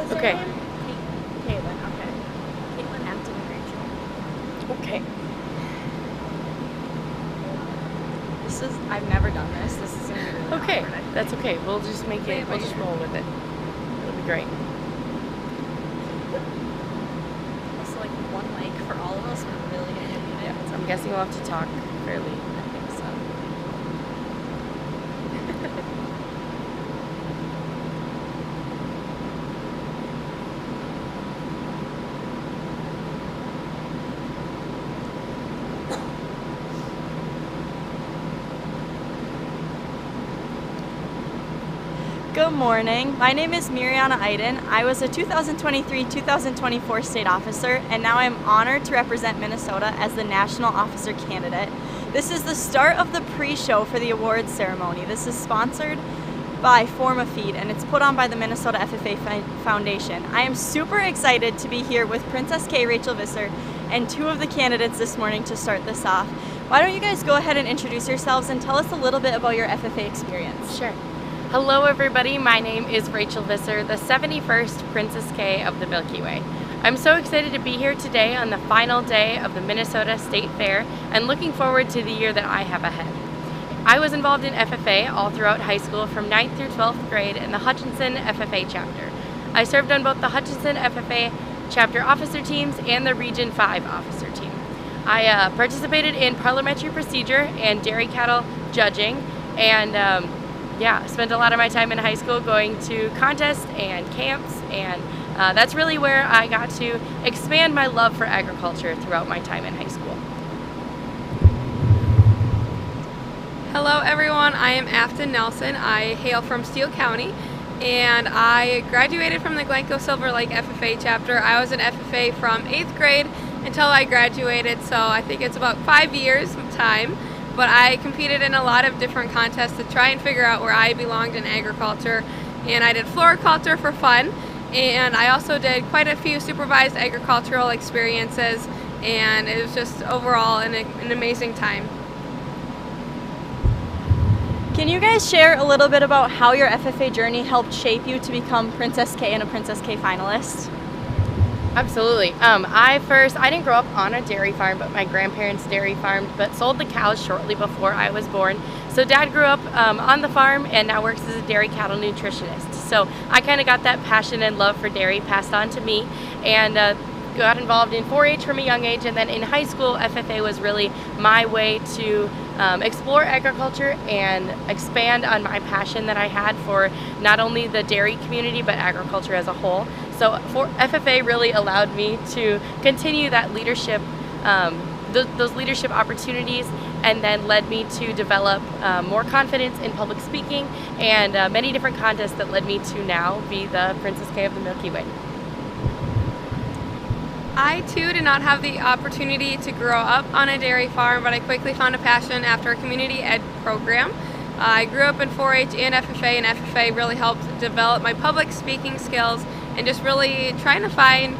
What's Okay. your name? Caitlin, okay. Caitlin, Hampton, and Rachel. Okay. I've never done this. This is going to be really Okay, awkward, I think. that's okay. We'll just we'll just roll with it. It'll be great. Also, like, one mic for all of us, we're really going to need it. So I'm guessing we'll have to talk fairly. I think so. Good morning. My name is Miriana Iden. I was a 2023-2024 state officer, and now I'm honored to represent Minnesota as the national officer candidate. This is the start of the pre-show for the awards ceremony. This is sponsored by FormaFeed, and it's put on by the Minnesota FFA Foundation. I am super excited to be here with Princess K. Rachel Visser and two of the candidates this morning to start this off. Why don't you guys go ahead and introduce yourselves and tell us a little bit about your FFA experience? Sure. Hello everybody, my name is Rachel Visser, the 71st Princess K of the Milky Way. I'm so excited to be here today on the final day of the Minnesota State Fair and looking forward to the year that I have ahead. I was involved in FFA all throughout high school from 9th through 12th grade in the Hutchinson FFA chapter. I served on both the Hutchinson FFA chapter officer teams and the Region 5 officer team. I participated in parliamentary procedure and dairy cattle judging, and spent a lot of my time in high school going to contests and camps, and that's really where I got to expand my love for agriculture throughout my time in high school. Hello everyone, I am Afton Nelson. I hail from Steele County, and I graduated from the Glencoe Silver Lake FFA chapter. I was an FFA from 8th grade until I graduated, so I think it's about 5 years of time. But I competed in a lot of different contests to try and figure out where I belonged in agriculture. And I did floriculture for fun, and I also did quite a few supervised agricultural experiences, and it was just overall an amazing time. Can you guys share a little bit about how your FFA journey helped shape you to become Princess K and a Princess K finalist? Absolutely. I didn't grow up on a dairy farm, but my grandparents dairy farmed, but sold the cows shortly before I was born. So Dad grew up on the farm and now works as a dairy cattle nutritionist. So I kind of got that passion and love for dairy passed on to me, and got involved in 4-H from a young age, and then in high school, FFA was really my way to explore agriculture and expand on my passion that I had for not only the dairy community, but agriculture as a whole. So FFA really allowed me to continue that leadership, those leadership opportunities, and then led me to develop more confidence in public speaking and many different contests that led me to now be the Princess K of the Milky Way. I too did not have the opportunity to grow up on a dairy farm, but I quickly found a passion after a community ed program. I grew up in 4-H and FFA really helped develop my public speaking skills and just really trying to find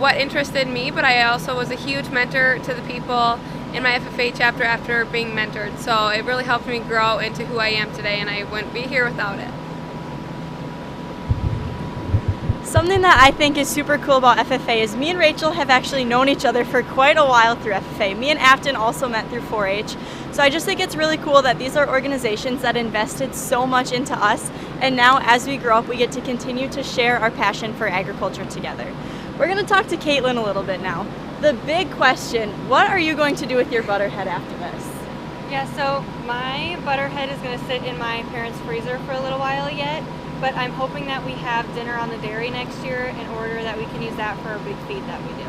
what interested me, but I also was a huge mentor to the people in my FFA chapter after being mentored. So it really helped me grow into who I am today, and I wouldn't be here without it. Something that I think is super cool about FFA is me and Rachel have actually known each other for quite a while through FFA. Me and Afton also met through 4-H. So I just think it's really cool that these are organizations that invested so much into us, and now as we grow up we get to continue to share our passion for agriculture together. We're going to talk to Caitlin a little bit now. The big question, what are you going to do with your butterhead after this? Yeah, so my butterhead is going to sit in my parents' freezer for a little while yet, but I'm hoping that we have dinner on the dairy next year in order that we can use that for our big feed that we do.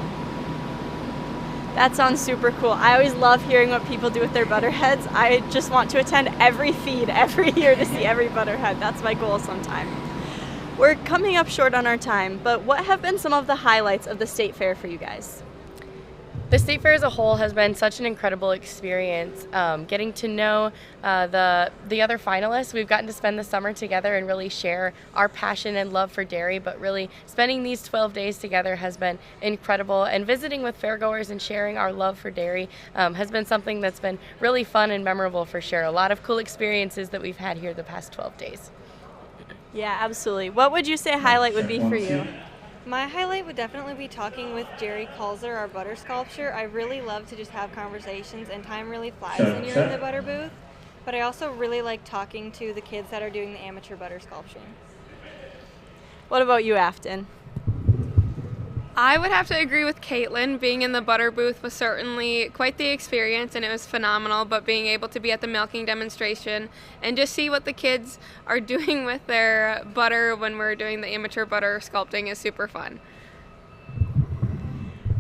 That sounds super cool. I always love hearing what people do with their butterheads. I just want to attend every feed every year to see every butterhead. That's my goal sometime. We're coming up short on our time, but what have been some of the highlights of the state fair for you guys? The state fair as a whole has been such an incredible experience. Getting to know the other finalists, we've gotten to spend the summer together and really share our passion and love for dairy, but really spending these 12 days together has been incredible. And visiting with fairgoers and sharing our love for dairy has been something that's been really fun and memorable for sure. A lot of cool experiences that we've had here the past 12 days. Yeah, absolutely. What would you say a highlight would be for you? My highlight would definitely be talking with Jerry Kalzer, our butter sculptor. I really love to just have conversations, and time really flies when you're in the butter booth. But I also really like talking to the kids that are doing the amateur butter sculpting. What about you, Afton? I would have to agree with Caitlin. Being in the butter booth was certainly quite the experience, and it was phenomenal, but being able to be at the milking demonstration and just see what the kids are doing with their butter when we're doing the amateur butter sculpting is super fun.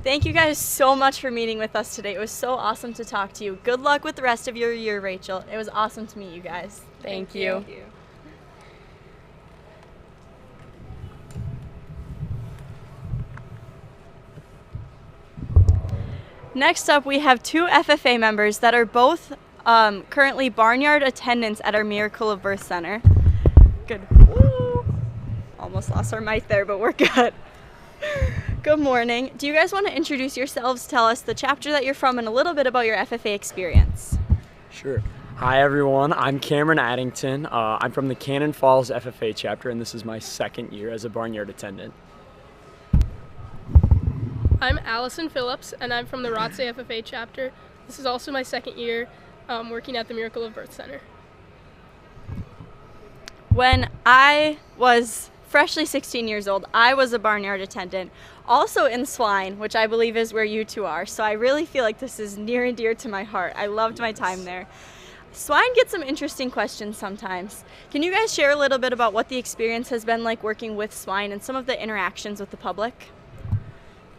Thank you guys so much for meeting with us today. It was so awesome to talk to you. Good luck with the rest of your year, Rachel. It was awesome to meet you guys. Thank you. Thank you. Next up, we have two FFA members that are both currently Barnyard attendants at our Miracle of Birth Center. Good. Woo. Almost lost our mic there, but we're good. Good morning. Do you guys want to introduce yourselves, tell us the chapter that you're from, and a little bit about your FFA experience? Sure. Hi everyone, I'm Cameron Addington. I'm from the Cannon Falls FFA chapter, and this is my second year as a Barnyard attendant. I'm Allison Phillips, and I'm from the Rotsay FFA chapter. This is also my second year working at the Miracle of Birth Center. When I was freshly 16 years old, I was a Barnyard attendant, also in Swine, which I believe is where you two are. So I really feel like this is near and dear to my heart. I loved my time there. Swine gets some interesting questions sometimes. Can you guys share a little bit about what the experience has been like working with Swine and some of the interactions with the public?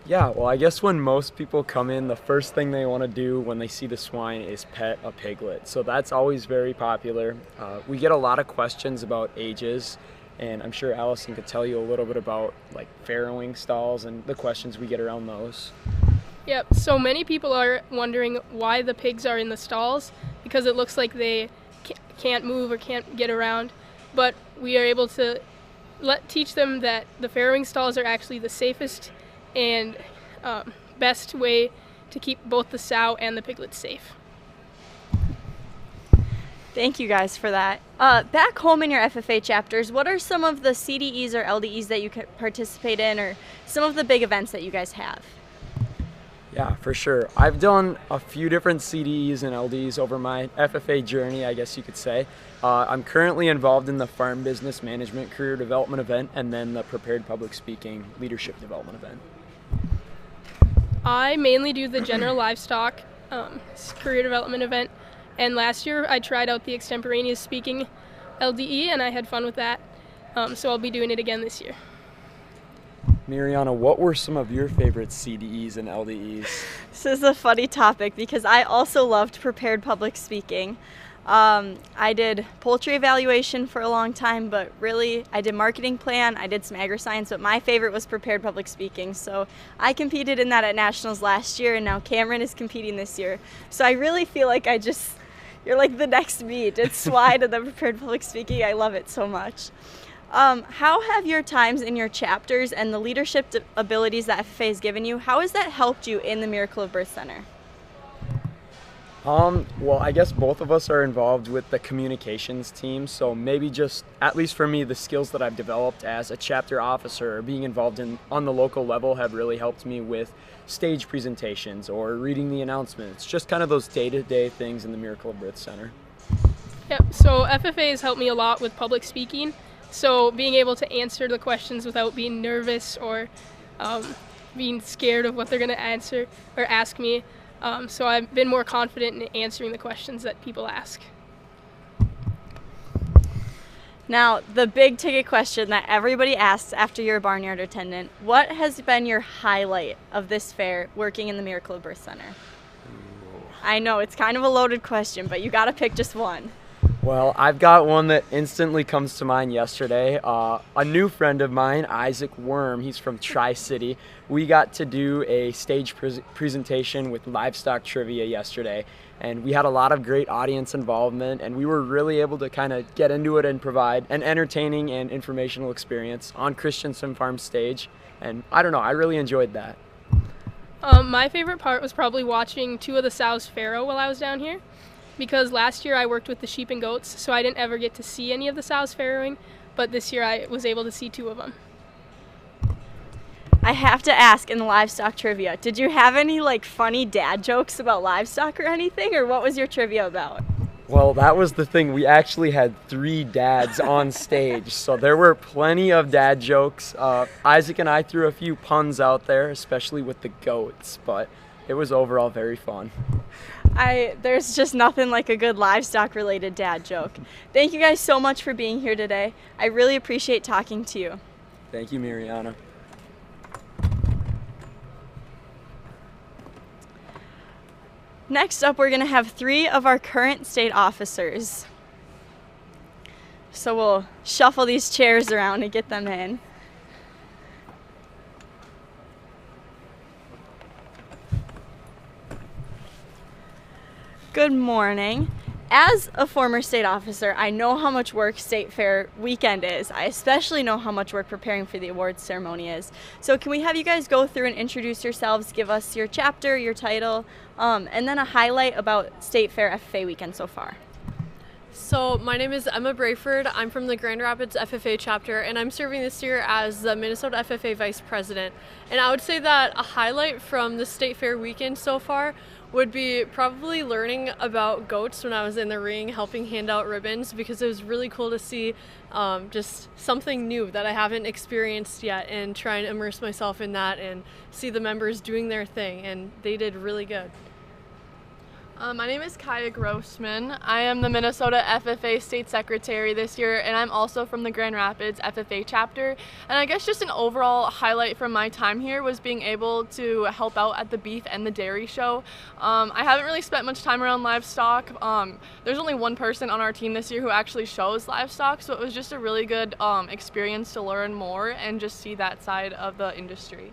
Yeah, well, I guess when most people come in, the first thing they want to do when they see the swine is pet a piglet. So that's always very popular. We get a lot of questions about ages, and I'm sure Allison could tell you a little bit about like farrowing stalls and the questions we get around those. Yep, so many people are wondering why the pigs are in the stalls, because it looks like they can't move or can't get around. But we are able to teach them that the farrowing stalls are actually the safest and best way to keep both the sow and the piglets safe. Thank you guys for that. Back home in your FFA chapters, what are some of the CDEs or LDEs that you can participate in, or some of the big events that you guys have? Yeah, for sure. I've done a few different CDEs and LDs over my FFA journey, I guess you could say. I'm currently involved in the Farm Business Management Career Development event and then the Prepared Public Speaking Leadership Development event. I mainly do the general livestock career development event, and last year I tried out the extemporaneous speaking LDE and I had fun with that, so I'll be doing it again this year. Mariana, what were some of your favorite CDEs and LDEs? This is a funny topic because I also loved prepared public speaking. I did poultry evaluation for a long time, but really I did marketing plan, I did some agri-science, but my favorite was prepared public speaking. So I competed in that at nationals last year, and now Cameron is competing this year. So I really feel like you're like the next meet. It's Swine and the prepared public speaking. I love it so much. How have your times in your chapters and the leadership abilities that FFA has given you, how has that helped you in the Miracle of Birth Center? Well, I guess both of us are involved with the communications team, so maybe just, at least for me, the skills that I've developed as a chapter officer or being involved on the local level have really helped me with stage presentations or reading the announcements, just kind of those day-to-day things in the Miracle of Birth Center. Yep, so FFA has helped me a lot with public speaking, so being able to answer the questions without being nervous or being scared of what they're going to answer or ask me. So I've been more confident in answering the questions that people ask. Now, the big ticket question that everybody asks after you're a Barnyard attendant, what has been your highlight of this fair working in the Miracle of Birth Center? I know it's kind of a loaded question, but you got to pick just one. Well, I've got one that instantly comes to mind yesterday. A new friend of mine, Isaac Worm, he's from Tri-City. We got to do a stage presentation with livestock trivia yesterday, and we had a lot of great audience involvement, and we were really able to kind of get into it and provide an entertaining and informational experience on Christensen Farm stage, and I don't know, I really enjoyed that. My favorite part was probably watching two of the sows farrow while I was down here, because last year I worked with the sheep and goats, so I didn't ever get to see any of the sows farrowing, but this year I was able to see two of them. I have to ask, in the livestock trivia, did you have any like funny dad jokes about livestock or anything, or what was your trivia about? Well, that was the thing. We actually had 3 dads on stage, so there were plenty of dad jokes. Isaac and I threw a few puns out there, especially with the goats, but it was overall very fun. There's just nothing like a good livestock related dad joke. Thank you guys so much for being here today. I really appreciate talking to you. Thank you, Mariana. Next up, we're going to have 3 of our current state officers. So we'll shuffle these chairs around and get them in. Good morning. As a former state officer, I know how much work State Fair weekend is. I especially know how much work preparing for the awards ceremony is. So can we have you guys go through and introduce yourselves, give us your chapter, your title, and then a highlight about State Fair FFA weekend so far. So my name is Emma Brayford. I'm from the Grand Rapids FFA chapter, and I'm serving this year as the Minnesota FFA Vice President. And I would say that a highlight from the State Fair weekend so far would be probably learning about goats when I was in the ring helping hand out ribbons, because it was really cool to see just something new that I haven't experienced yet, and try and immerse myself in that and see the members doing their thing, and they did really good. My name is Kaya Grossman. I am the Minnesota FFA State Secretary this year, and I'm also from the Grand Rapids FFA chapter. And I guess just an overall highlight from my time here was being able to help out at the beef and the dairy show. I haven't really spent much time around livestock. There's only one person on our team this year who actually shows livestock, so it was just a really good experience to learn more and just see that side of the industry.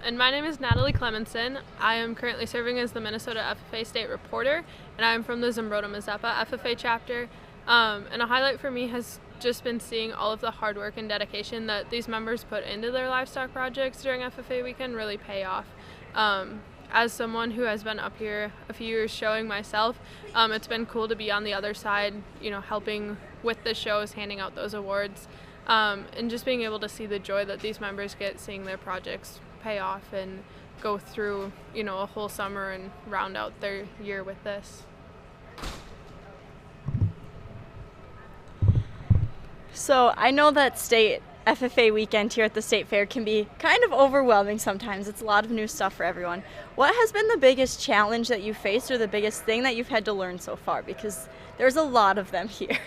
And my name is Natalie Clemenson. I am currently serving as the Minnesota FFA State Reporter, and I'm from the Zumbrota-Mazeppa FFA chapter. And a highlight for me has just been seeing all of the hard work and dedication that these members put into their livestock projects during FFA weekend really pay off. As someone who has been up here a few years showing myself, it's been cool to be on the other side, you know, helping with the shows, handing out those awards. And just being able to see the joy that these members get seeing their projects pay off and go through, you know, a whole summer and round out their year with this. So I know that state FFA weekend here at the State Fair can be kind of overwhelming sometimes. It's a lot of new stuff for everyone. What has been the biggest challenge that you faced, or the biggest thing that you've had to learn so far? Because there's a lot of them here.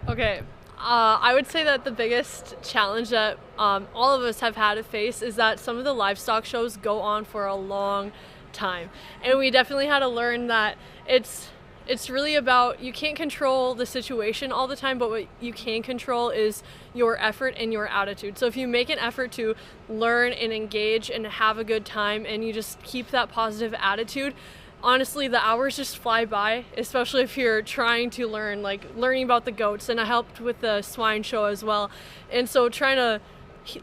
Okay. I would say that the biggest challenge that all of us have had to face is that some of the livestock shows go on for a long time. And we definitely had to learn that it's really about, you can't control the situation all the time, but what you can control is your effort and your attitude. So if you make an effort to learn and engage and have a good time, and you just keep that positive attitude, honestly, the hours just fly by, especially if you're trying to learn, like learning about the goats. And I helped with the swine show as well. And so trying to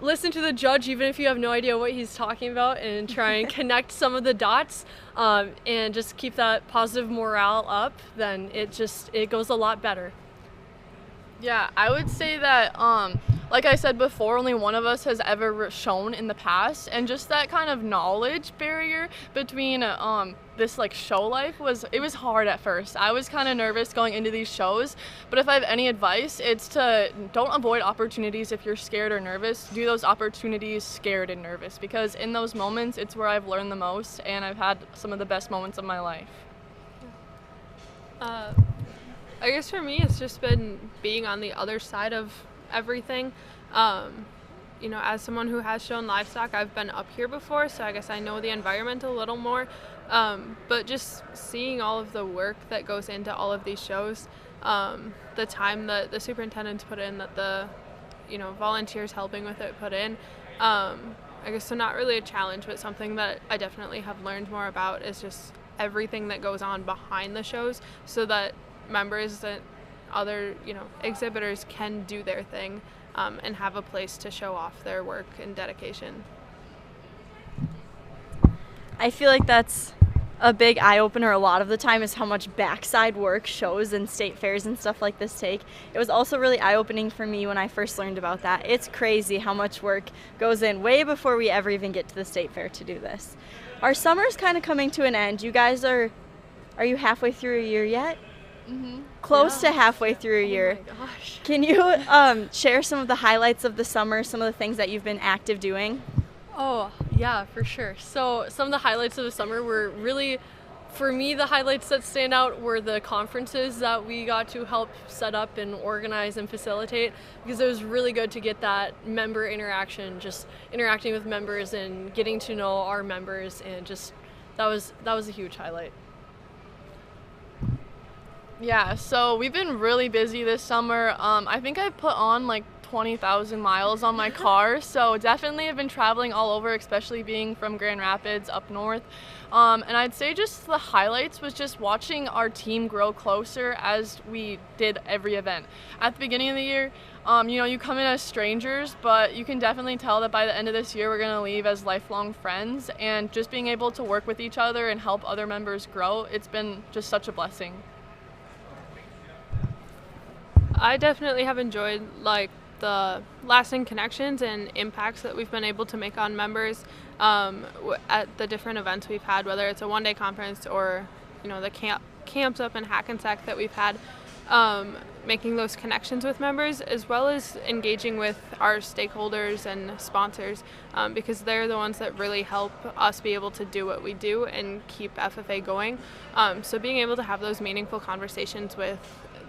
listen to the judge, even if you have no idea what he's talking about, and try and connect some of the dots, and just keep that positive morale up, then it goes a lot better. Yeah, I would say that, like I said before, only one of us has ever shown in the past, and just that kind of knowledge barrier between this like show life was hard at first. I was kind of nervous going into these shows, but if I have any advice, it's to don't avoid opportunities if you're scared or nervous. Do those opportunities scared and nervous, because in those moments, it's where I've learned the most, and I've had some of the best moments of my life. I guess for me, it's just been being on the other side of everything. You know, as someone who has shown livestock, I've been up here before, so I guess I know the environment a little more. But just seeing all of the work that goes into all of these shows, the time that the superintendents put in, that the, you know, volunteers helping with it put in, I guess so not really a challenge, but something that I definitely have learned more about is just everything that goes on behind the shows, so that members and other, you know, exhibitors can do their thing, and have a place to show off their work and dedication. I feel like that's a big eye-opener a lot of the time is how much backside work shows and state fairs and stuff like this take. It was also really eye-opening for me when I first learned about that. It's crazy how much work goes in way before we ever even get to the state fair to do this. Our summer's kind of coming to an end. You guys are you halfway through a year yet? Mm-hmm. Close to halfway through a year. Oh my gosh. Can you share some of the highlights of the summer, some of the things that you've been active doing? Oh, yeah, for sure. So some of the highlights of the summer were really, for me, the highlights that stand out were the conferences that we got to help set up and organize and facilitate, because it was really good to get that member interaction, just interacting with members and getting to know our members, and just that was a huge highlight. Yeah, so we've been really busy this summer. I think I put on like 20,000 miles on my car, so definitely have been traveling all over, especially being from Grand Rapids up north. And I'd say just the highlights was just watching our team grow closer as we did every event. At the beginning of the year, you come in as strangers, but you can definitely tell that by the end of this year we're going to leave as lifelong friends, and just being able to work with each other and help other members grow, it's been just such a blessing. I definitely have enjoyed the lasting connections and impacts that we've been able to make on members at the different events we've had, whether it's a one-day conference or the camps up in Hackensack that we've had, making those connections with members, as well as engaging with our stakeholders and sponsors, because they're the ones that really help us be able to do what we do and keep FFA going. So being able to have those meaningful conversations with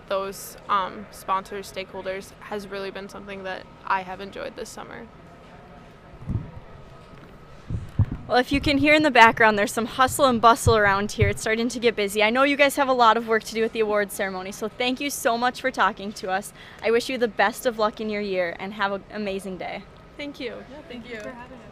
those sponsors, stakeholders, has really been something that I have enjoyed this summer. Well, if you can hear in the background, there's some hustle and bustle around here. It's starting to get busy. I know you guys have a lot of work to do at the awards ceremony, so thank you so much for talking to us. I wish you the best of luck in your year, and have an amazing day. Thank you. Yeah, thank you for having us.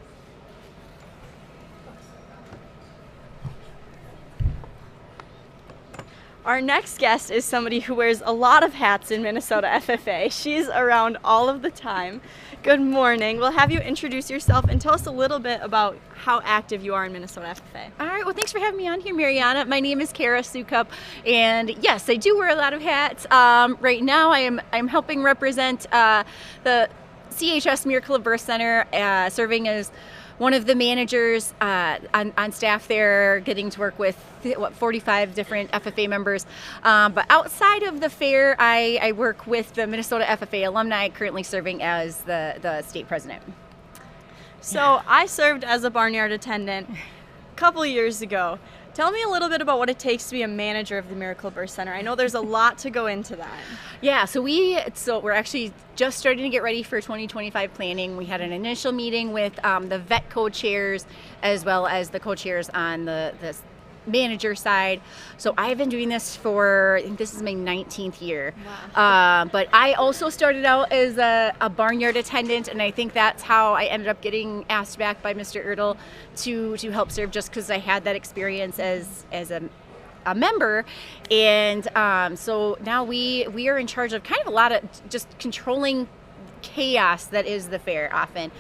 Our next guest is somebody who wears a lot of hats in Minnesota FFA. She's around all of the time. Good morning. We'll have you introduce yourself and tell us a little bit about how active you are in Minnesota FFA. All right, well, thanks for having me on here, Mariana. My name is Kara Sukup, and yes, I do wear a lot of hats. Right now, I'm helping represent the CHS Miracle of Birth Center, serving as one of the managers on staff there, getting to work with 45 different FFA members. But outside of the fair, I work with the Minnesota FFA Alumni, currently serving as the state president. So I served as a Barnyard attendant a couple years ago. Tell me a little bit about what it takes to be a manager of the Miracle Birth Center. I know there's a lot to go into that. Yeah, so we're actually just starting to get ready for 2025 planning. We had an initial meeting with the vet co-chairs, as well as the co-chairs on the manager side. So I've been doing this for, I think this is my 19th year. Wow. But I also started out as a Barnyard attendant, and I think that's how I ended up getting asked back by Mr. Ertl to help serve, just because I had that experience as a member. And so now we are in charge of kind of a lot of just controlling chaos that is the fair often.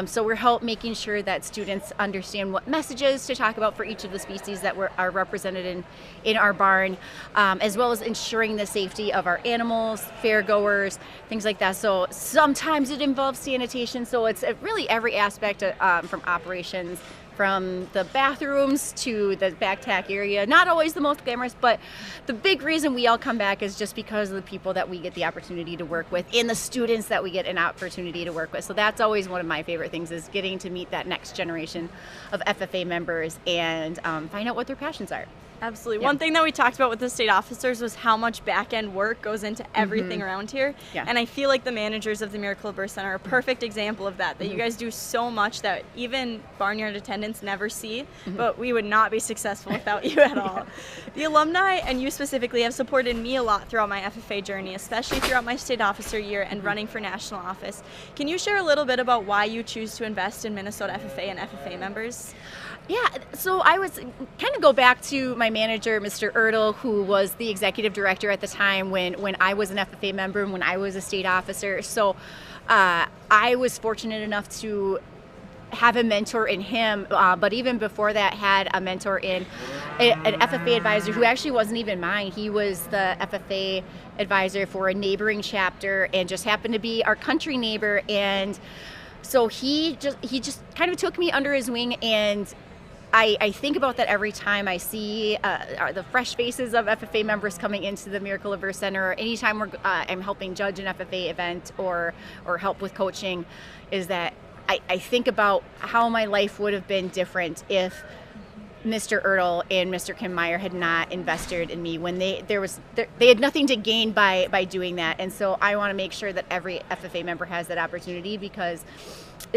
So we're making sure that students understand what messages to talk about for each of the species that are represented in our barn, as well as ensuring the safety of our animals, fair goers, things like that. So sometimes it involves sanitation, so it's really every aspect from operations, from the bathrooms to the back tack area. Not always the most glamorous, but the big reason we all come back is just because of the people that we get the opportunity to work with and the students that we get an opportunity to work with. So that's always one of my favorite things, is getting to meet that next generation of FFA members and find out what their passions are. Absolutely. Yeah. One thing that we talked about with the state officers was how much back-end work goes into everything around here. Yeah. And I feel like the managers of the Miracle of Birth Center are a perfect example of that, you guys do so much that even Barnyard attendants never see, but we would not be successful without you at all. The alumni, and you specifically, have supported me a lot throughout my FFA journey, especially throughout my state officer year and running for national office. Can you share a little bit about why you choose to invest in Minnesota FFA and FFA members? Yeah, so I was kind of go back to my manager, Mr. Ertl, who was the executive director at the time when I was an FFA member and when I was a state officer. So I was fortunate enough to have a mentor in him, but even before that had a mentor in an FFA advisor who actually wasn't even mine. He was the FFA advisor for a neighboring chapter and just happened to be our country neighbor. And so he just kind of took me under his wing, and I think about that every time I see the fresh faces of FFA members coming into the Miracle of Birth Center, or anytime I'm helping judge an FFA event or help with coaching, is that I think about how my life would have been different if Mr. Ertl and Mr. Kim Meyer had not invested in me when they had nothing to gain by doing that. And so I want to make sure that every FFA member has that opportunity, because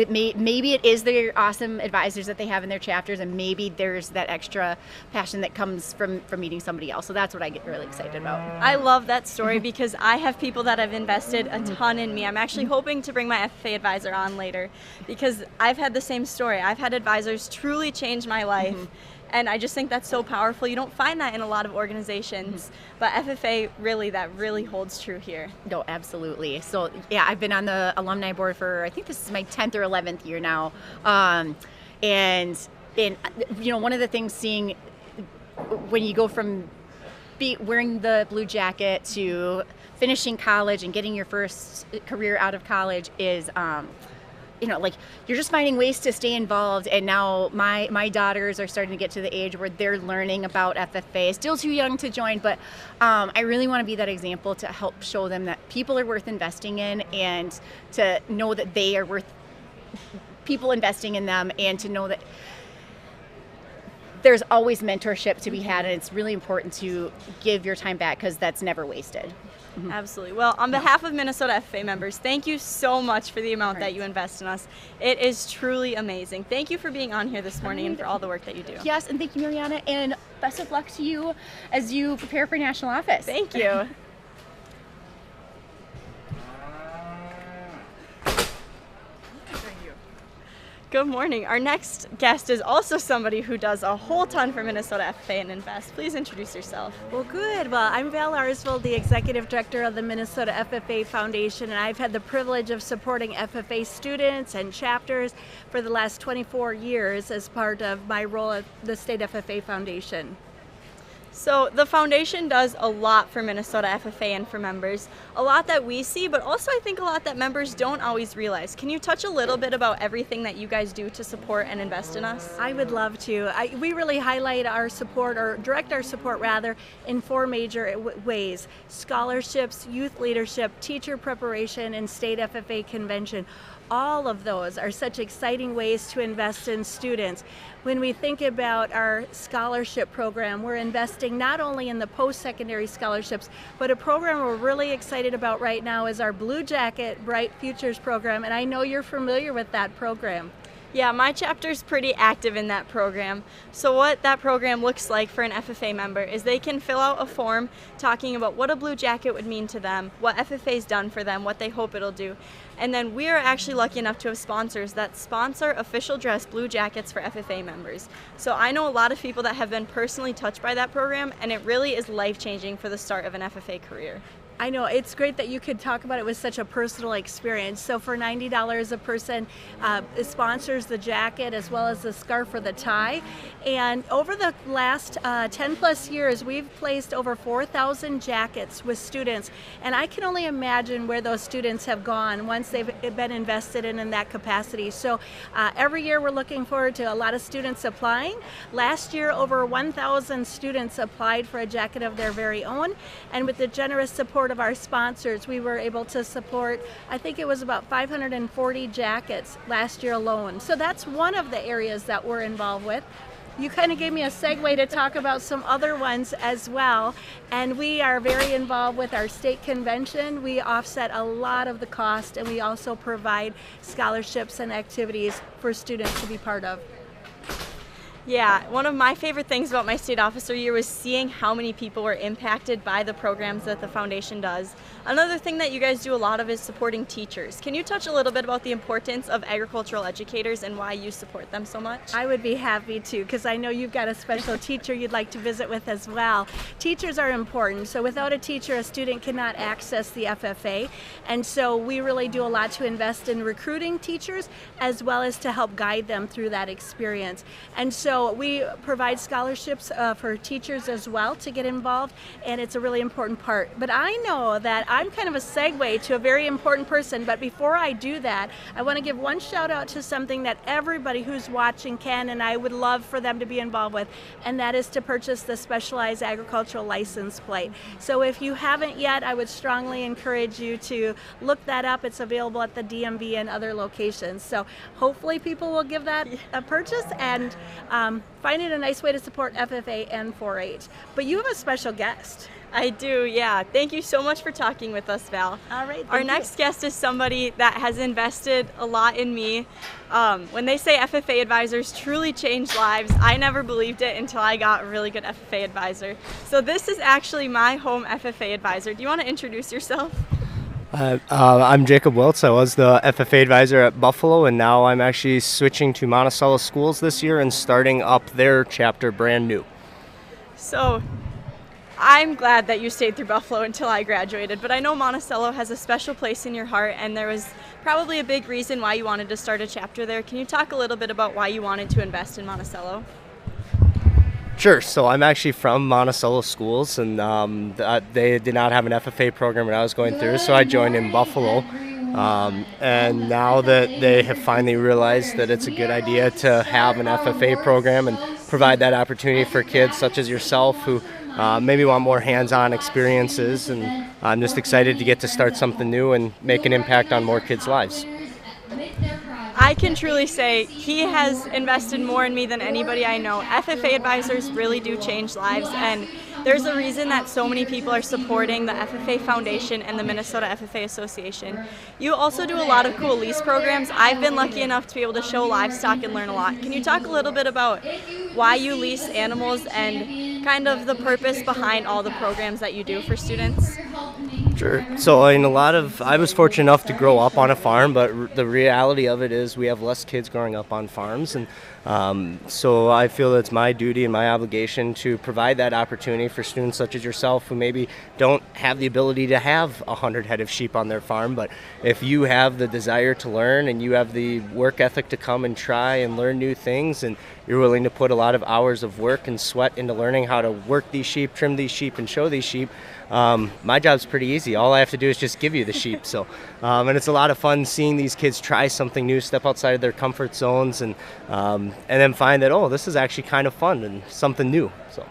maybe it is their awesome advisors that they have in their chapters, and maybe there's that extra passion that comes from meeting somebody else. So that's what I get really excited about. I love that story because I have people that have invested a ton in me. I'm actually hoping to bring my FFA advisor on later, because I've had the same story. I've had advisors truly change my life. And I just think that's so powerful. You don't find that in a lot of organizations, but FFA that really holds true here. No, absolutely. So yeah, I've been on the alumni board for, I think this is my 10th or 11th year now. And you know, one of the things seeing when you go from wearing the blue jacket to finishing college and getting your first career out of college is, you know, like, you're just finding ways to stay involved. And now my daughters are starting to get to the age where they're learning about FFA. Still too young to join, but I really want to be that example to help show them that people are worth investing in, and to know that they are worth people investing in them, and to know that there's always mentorship to be had, and it's really important to give your time back, because that's never wasted. Absolutely. Well, on behalf of Minnesota FFA members, thank you so much for the amount that you invest in us. It is truly amazing. Thank you for being on here this morning and for all the work that you do. Yes, and thank you, Mariana, and best of luck to you as you prepare for national office. Thank you. Good morning. Our next guest is also somebody who does a whole ton for Minnesota FFA and Invest. Please introduce yourself. Well, good. Well, I'm Val Arsville, the Executive Director of the Minnesota FFA Foundation, and I've had the privilege of supporting FFA students and chapters for the last 24 years as part of my role at the State FFA Foundation. So the foundation does a lot for Minnesota FFA and for members, a lot that we see, but also I think a lot that members don't always realize. Can you touch a little bit about everything that you guys do to support and invest in us? I would love to. We really highlight our support, or direct our support rather, in four major ways: scholarships, youth leadership, teacher preparation, and state FFA convention. All of those are such exciting ways to invest in students. When we think about our scholarship program, we're investing not only in the post-secondary scholarships, but a program we're really excited about right now is our Blue Jacket Bright Futures program, and I know you're familiar with that program. Yeah, my chapter's pretty active in that program. So what that program looks like for an FFA member is they can fill out a form talking about what a blue jacket would mean to them, what FFA's done for them, what they hope it'll do. And then we are actually lucky enough to have sponsors that sponsor official dress blue jackets for FFA members. So I know a lot of people that have been personally touched by that program, and it really is life-changing for the start of an FFA career. I know, it's great that you could talk about it with such a personal experience. So for $90 a person, it sponsors the jacket as well as the scarf or the tie. And over the last 10 plus years, we've placed over 4,000 jackets with students. And I can only imagine where those students have gone once they've been invested in that capacity. So every year we're looking forward to a lot of students applying. Last year, over 1,000 students applied for a jacket of their very own. And with the generous support of our sponsors, we were able to support, I think it was about 540 jackets last year alone. So that's one of the areas that we're involved with. You kind of gave me a segue to talk about some other ones as well, and we are very involved with our state convention. We offset a lot of the cost, and we also provide scholarships and activities for students to be part of. Yeah, one of my favorite things about my state officer year was seeing how many people were impacted by the programs that the foundation does. Another thing that you guys do a lot of is supporting teachers. Can you touch a little bit about the importance of agricultural educators and why you support them so much? I would be happy to, because I know you've got a special teacher you'd like to visit with as well. Teachers are important, so without a teacher, a student cannot access the FFA, and so we really do a lot to invest in recruiting teachers as well as to help guide them through that experience. And so So we provide scholarships for teachers as well to get involved, and it's a really important part. But I know that I'm kind of a segue to a very important person, but before I do that, I want to give one shout out to something that everybody who's watching can and I would love for them to be involved with, and that is to purchase the Specialized Agricultural License Plate. So if you haven't yet, I would strongly encourage you to look that up. It's available at the DMV and other locations. So hopefully people will give that a purchase and find it a nice way to support FFA and 4-H. But you have a special guest. I do, yeah. Thank you so much for talking with us, Val. All right. Our next guest is somebody that has invested a lot in me. When they say FFA advisors truly change lives, I never believed it until I got a really good FFA advisor. So this is actually my home FFA advisor. Do you want to introduce yourself? I'm Jacob Wiltz. I was the FFA advisor at Buffalo, and now I'm actually switching to Monticello Schools this year and starting up their chapter brand new. So I'm glad that you stayed through Buffalo until I graduated, but I know Monticello has a special place in your heart, and there was probably a big reason why you wanted to start a chapter there. Can you talk a little bit about why you wanted to invest in Monticello? Sure. So I'm actually from Monticello Schools, and they did not have an FFA program when I was going through, so I joined in Buffalo. And now that they have finally realized that it's a good idea to have an FFA program and provide that opportunity for kids such as yourself who maybe want more hands-on experiences, and I'm just excited to get to start something new and make an impact on more kids' lives. I can truly say he has invested more in me than anybody I know. FFA advisors really do change lives, and there's a reason that so many people are supporting the FFA Foundation and the Minnesota FFA Association. You also do a lot of cool lease programs. I've been lucky enough to be able to show livestock and learn a lot. Can you talk a little bit about why you lease animals and kind of the purpose behind all the programs that you do for students? Sure. So I was fortunate enough to grow up on a farm, but the reality of it is we have less kids growing up on farms, and so I feel it's my duty and my obligation to provide that opportunity for students such as yourself who maybe don't have the ability to have 100 head of sheep on their farm, but if you have the desire to learn and you have the work ethic to come and try and learn new things, and you're willing to put a lot of hours of work and sweat into learning how to work these sheep, trim these sheep, and show these sheep, my job's pretty easy. All I have to do is just give you the sheep. So, and it's a lot of fun seeing these kids try something new, step outside of their comfort zones, and then find that, oh, this is actually kind of fun and something new. So.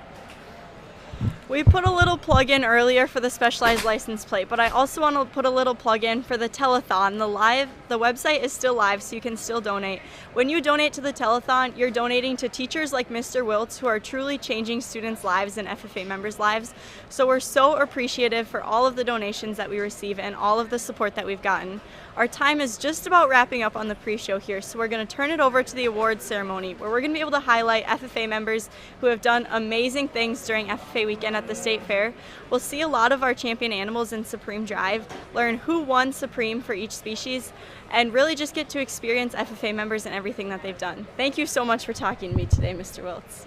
We put a little plug in earlier for the Specialized License Plate, but I also want to put a little plug in for the telethon. The website is still live, so you can still donate. When you donate to the telethon, you're donating to teachers like Mr. Wiltz, who are truly changing students' lives and FFA members' lives. So we're so appreciative for all of the donations that we receive and all of the support that we've gotten. Our time is just about wrapping up on the pre-show here, so we're going to turn it over to the awards ceremony, where we're going to be able to highlight FFA members who have done amazing things during FFA weekend at the State Fair. We'll see a lot of our champion animals in Supreme Drive, learn who won Supreme for each species, and really just get to experience FFA members and everything that they've done. Thank you so much for talking to me today, Mr. Wiltz.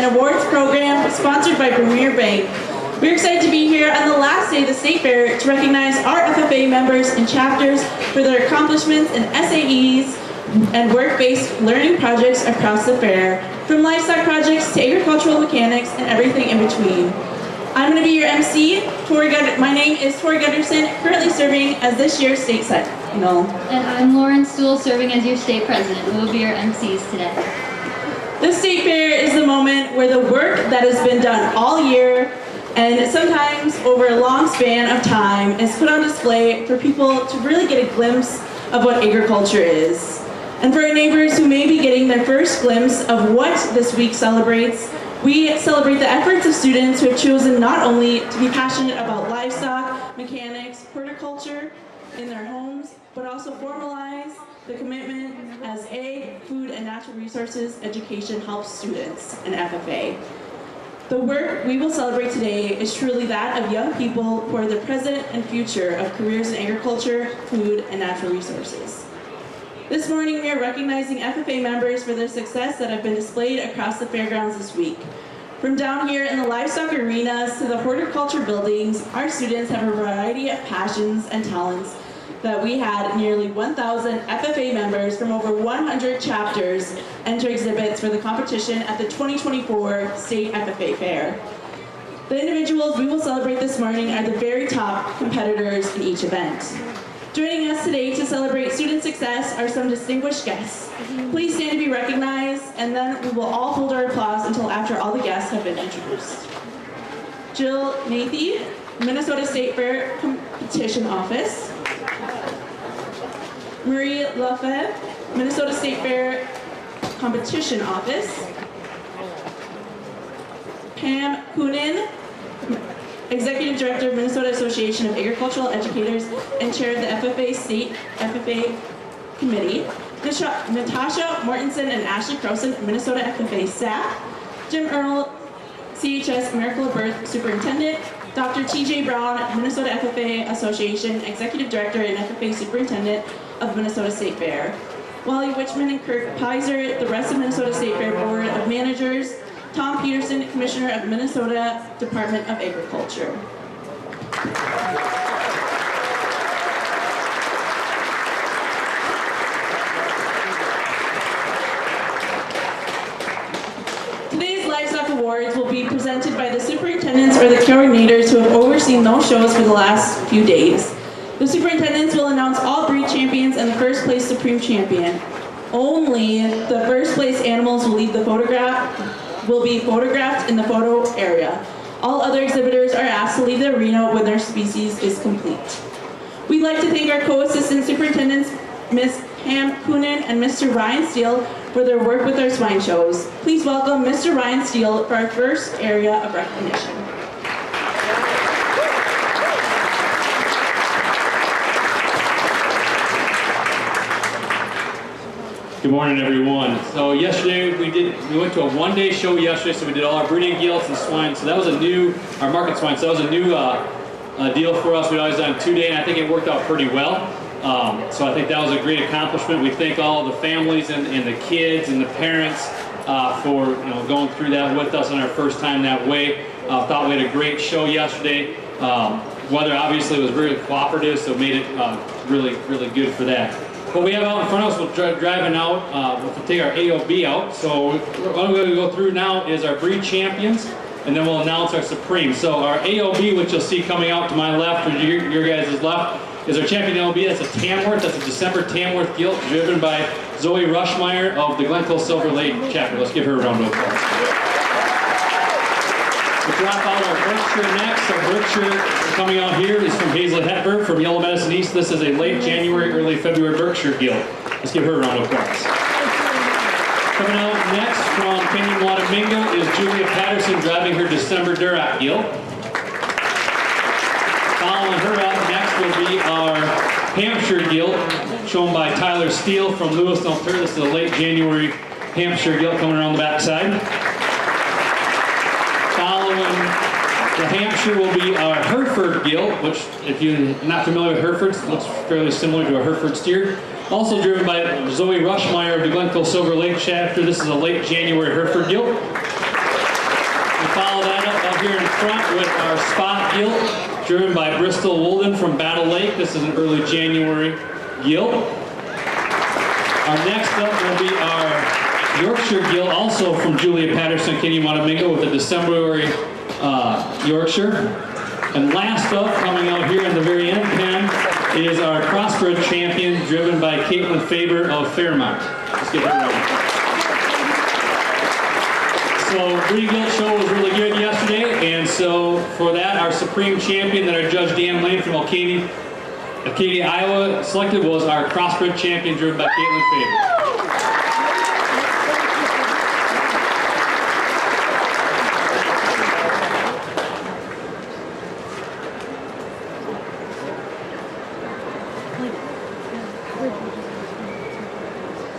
and Awards program sponsored by Premier Bank. We're excited to be here on the last day of the State Fair to recognize our FFA members and chapters for their accomplishments in SAEs and work-based learning projects across the fair, from livestock projects to agricultural mechanics and everything in between. I'm going to be your MC. My name is Tori Gunderson, currently serving as this year's state sentinel. And I'm Lauren Stool, serving as your state president. We will be your MCs today. The State Fair is the moment where the work that has been done all year and sometimes over a long span of time is put on display for people to really get a glimpse of what agriculture is. And for our neighbors who may be getting their first glimpse of what this week celebrates, we celebrate the efforts of students who have chosen not only to be passionate about livestock, mechanics, horticulture in their homes, but also formalize the commitment as ag, food, and natural resources education helps students in FFA. The work we will celebrate today is truly that of young people who are the present and future of careers in agriculture, food, and natural resources. This morning we are recognizing FFA members for their success that have been displayed across the fairgrounds this week. From down here in the livestock arenas to the horticulture buildings, our students have a variety of passions and talents that we had nearly 1,000 FFA members from over 100 chapters enter exhibits for the competition at the 2024 State FFA Fair. The individuals we will celebrate this morning are the very top competitors in each event. Joining us today to celebrate student success are some distinguished guests. Please stand to be recognized, and then we will all hold our applause until after all the guests have been introduced. Jill Nathy, Minnesota State Fair Competition Office. Marie Lefebvre, Minnesota State Fair Competition Office. Pam Kunin, Executive Director of Minnesota Association of Agricultural Educators and Chair of the FFA State FFA Committee. Natasha Mortensen and Ashley Croson, Minnesota FFA staff. Jim Earl, CHS Miracle of Birth Superintendent. Dr. TJ Brown, Minnesota FFA Association Executive Director and FFA Superintendent of Minnesota State Fair. Wally Wichman and Kirk Pizer, the rest of Minnesota State Fair Board of Managers. Tom Peterson, Commissioner of Minnesota Department of Agriculture. Today's Livestock Awards will be presented by the superintendents or the coordinators who have overseen those shows for the last few days. The superintendents will announce all breed champions and the first place supreme champion. Only the first place animals will be photographed in the photo area. All other exhibitors are asked to leave the arena when their species is complete. We'd like to thank our co-assistant superintendents, Ms. Pam Kunin and Mr. Ryan Steele, for their work with our swine shows. Please welcome Mr. Ryan Steele for our first area of recognition. Good morning, everyone. So yesterday we went to a one-day show yesterday, so we did all our breeding gilts and swine. So that was our market swine. So that was a new deal for us. We always done 2-day, and I think it worked out pretty well. So I think that was a great accomplishment. We thank all the families and the kids and the parents for going through that with us on our first time that way. Thought we had a great show yesterday. Weather obviously was very cooperative, so it made it really, really good for that. What we have out in front of us, we're driving out, we'll take our AOB out. So what I'm going to go through now is our breed champions, and then we'll announce our supreme. So our AOB, which you'll see coming out to my left, or your guys' left, is our champion AOB. That's a Tamworth, that's a December Tamworth gilt, driven by Zoe Rushmeyer of the Glencoe Silver Lake chapter. Let's give her a round of applause. We'll drop out our Berkshire next. Our Berkshire coming out here is from Hazel Hepburn from Yellow Medicine East. This is a late January, early February Berkshire gilt. Let's give her a round of applause. Coming out next from Canyon Wadaminga is Julia Patterson driving her December Duroc gilt. Following her up next will be our Hampshire gilt, shown by Tyler Steele from Lewis Alter. This is a late January Hampshire gilt coming around the backside. Following the Hampshire will be our Hereford gilt, which, if you're not familiar with Herefords, looks fairly similar to a Hereford steer. Also driven by Zoe Rushmeyer of the Glencoe Silver Lake chapter. This is a late January Hereford gilt. follow that up here in front with our spot gilt, driven by Bristol Wolden from Battle Lake. This is an early January gilt. Our next up will be our Yorkshire gilt, also from Julia Patterson, Kenny Wanamingo, with the December Yorkshire. And last up, coming out here in the very end pen, is our Crossbred Champion, driven by Caitlin Faber of Fairmont. Let's get her ready. So breeding gilt show was really good yesterday, and so for that, our Supreme Champion that our Judge Dan Lane from Acadia, Iowa selected was our Crossbred Champion, driven by Caitlin Faber.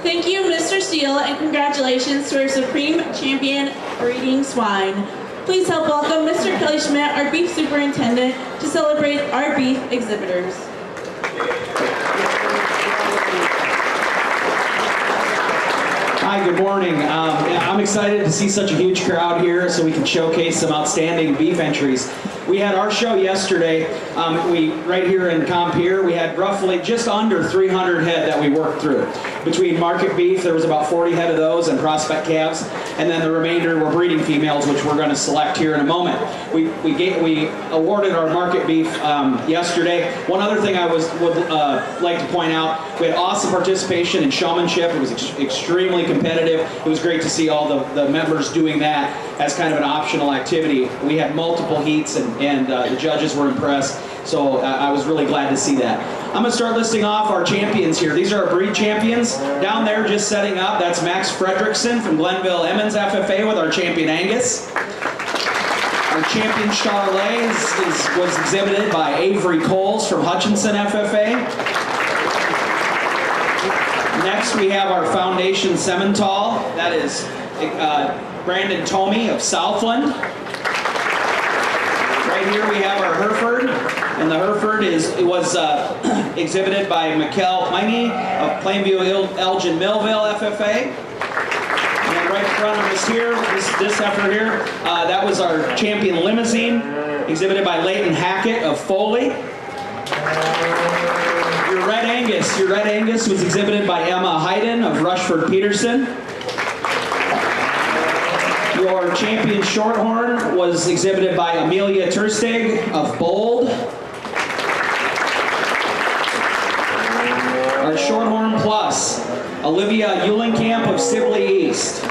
Thank you, Mr. Steele, and congratulations to our Supreme Champion breeding swine. Please help welcome Mr. Kelly Schmidt, our beef superintendent, to celebrate our beef exhibitors. Hi, good morning. I'm excited to see such a huge crowd here so we can showcase some outstanding beef entries. We had our show yesterday, right here in Compier, we had roughly just under 300 head that we worked through. Between market beef, there was about 40 head of those, and prospect calves, and then the remainder were breeding females, which we're going to select here in a moment. We awarded our market beef yesterday. One other thing I would like to point out, we had awesome participation in showmanship. It was extremely competitive. It was great to see all the members doing that as kind of an optional activity. We had multiple heats, and the judges were impressed, so I was really glad to see that. I'm going to start listing off our champions here. These are our breed champions. Down there, just setting up, that's Max Fredrickson from Glenville Emmons FFA with our champion Angus. Our champion Charolais was exhibited by Avery Coles from Hutchinson FFA. Next, we have our Foundation Simmental. That is Brandon Tomey of Southland. Right here we have our Hereford, and the Hereford was exhibited by Mikkel Miney of Plainview Elgin Millville FFA. And then right in front of us here, this heifer here, that was our champion Limousine, exhibited by Leighton Hackett of Foley. Your Red Angus was exhibited by Emma Hayden of Rushford Peterson. Your champion Shorthorn was exhibited by Amelia Turstig of Bold. Our Shorthorn Plus, Olivia Eulenkamp of Sibley East.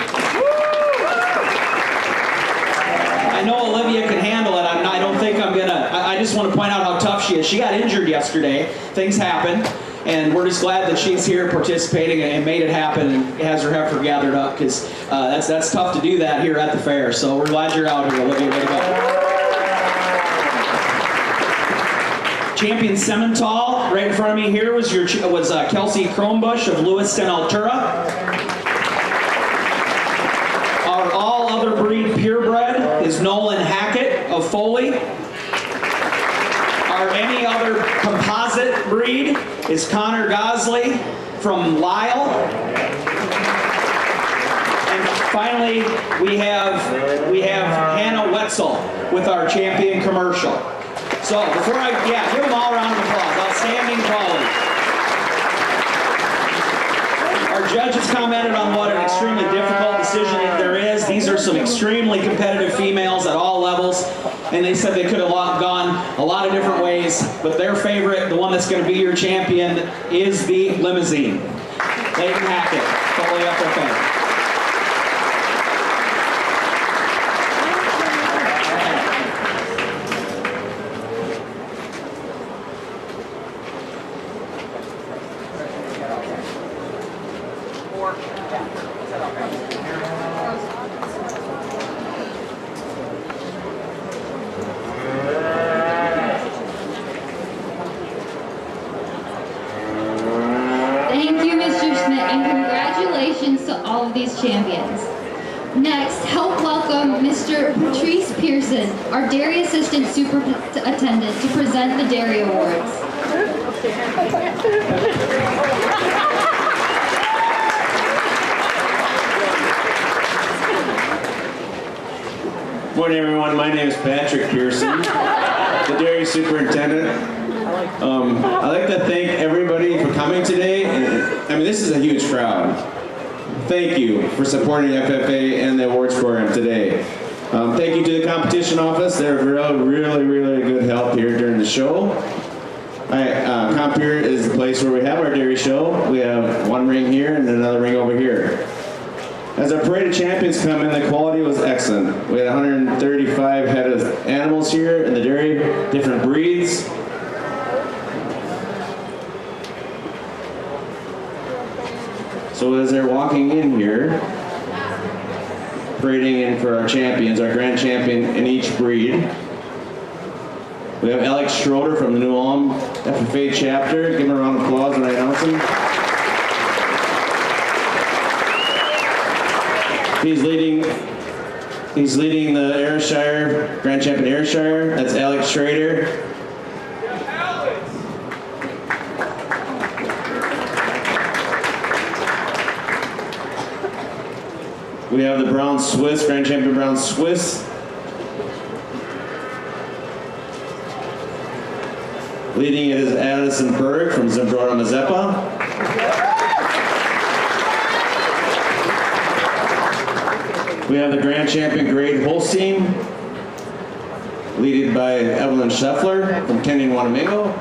I know Olivia can handle it. I don't think I'm gonna. I just want to point out how tough she is. She got injured yesterday. Things happen. And we're just glad that she's here participating and made it happen and has her heifer gathered up, because that's tough to do that here at the fair. So we're glad you're out here, Olivia. Way to go. Champion Simmental, right in front of me here was Kelsey Kronbush of Lewiston Altura. Our all other breed purebred is Nolan Hackett of Foley. Our any other composite breed is Connor Gosley from Lyle. And finally, we have Hannah Wetzel with our champion commercial. So before give them all a round of applause. Outstanding quality. Our judges commented on what an extremely difficult decision there is. These are some extremely competitive females at all levels. And they said they could have gone a lot of different ways, but their favorite, the one that's going to be your champion, is the Limousine. Leighton Hackett, Foley FFA. These champions. Next, help welcome Mr. Patrice Pearson, our Dairy Assistant Superintendent, to present the Dairy Awards. Morning, everyone. My name is Patrick Pearson, the dairy superintendent. I'd like to thank everybody for coming today. I mean, this is a huge crowd. Thank you for supporting FFA and the awards program today. Thank you to the competition office. They're really good help here during the show. Compier is the place where we have our dairy show. We have one ring here and another ring over here. As our parade of champions come in, the quality was excellent. We had 135 head of animals here in the dairy, different breeds. So as they're walking in here, parading in for our champions, our grand champion in each breed, we have Alex Schroeder from the New Ulm FFA chapter. Give him a round of applause when I announce him. He's leading the Ayrshire, Grand Champion Ayrshire. That's Alex Schrader. We have the Brown Swiss, Grand Champion Brown Swiss. Leading it is Addison Berg from Zimbrona Mazeppa. We have the Grand Champion Grade Holstein, leaded by Evelyn Scheffler from Kenyon Wanamingo.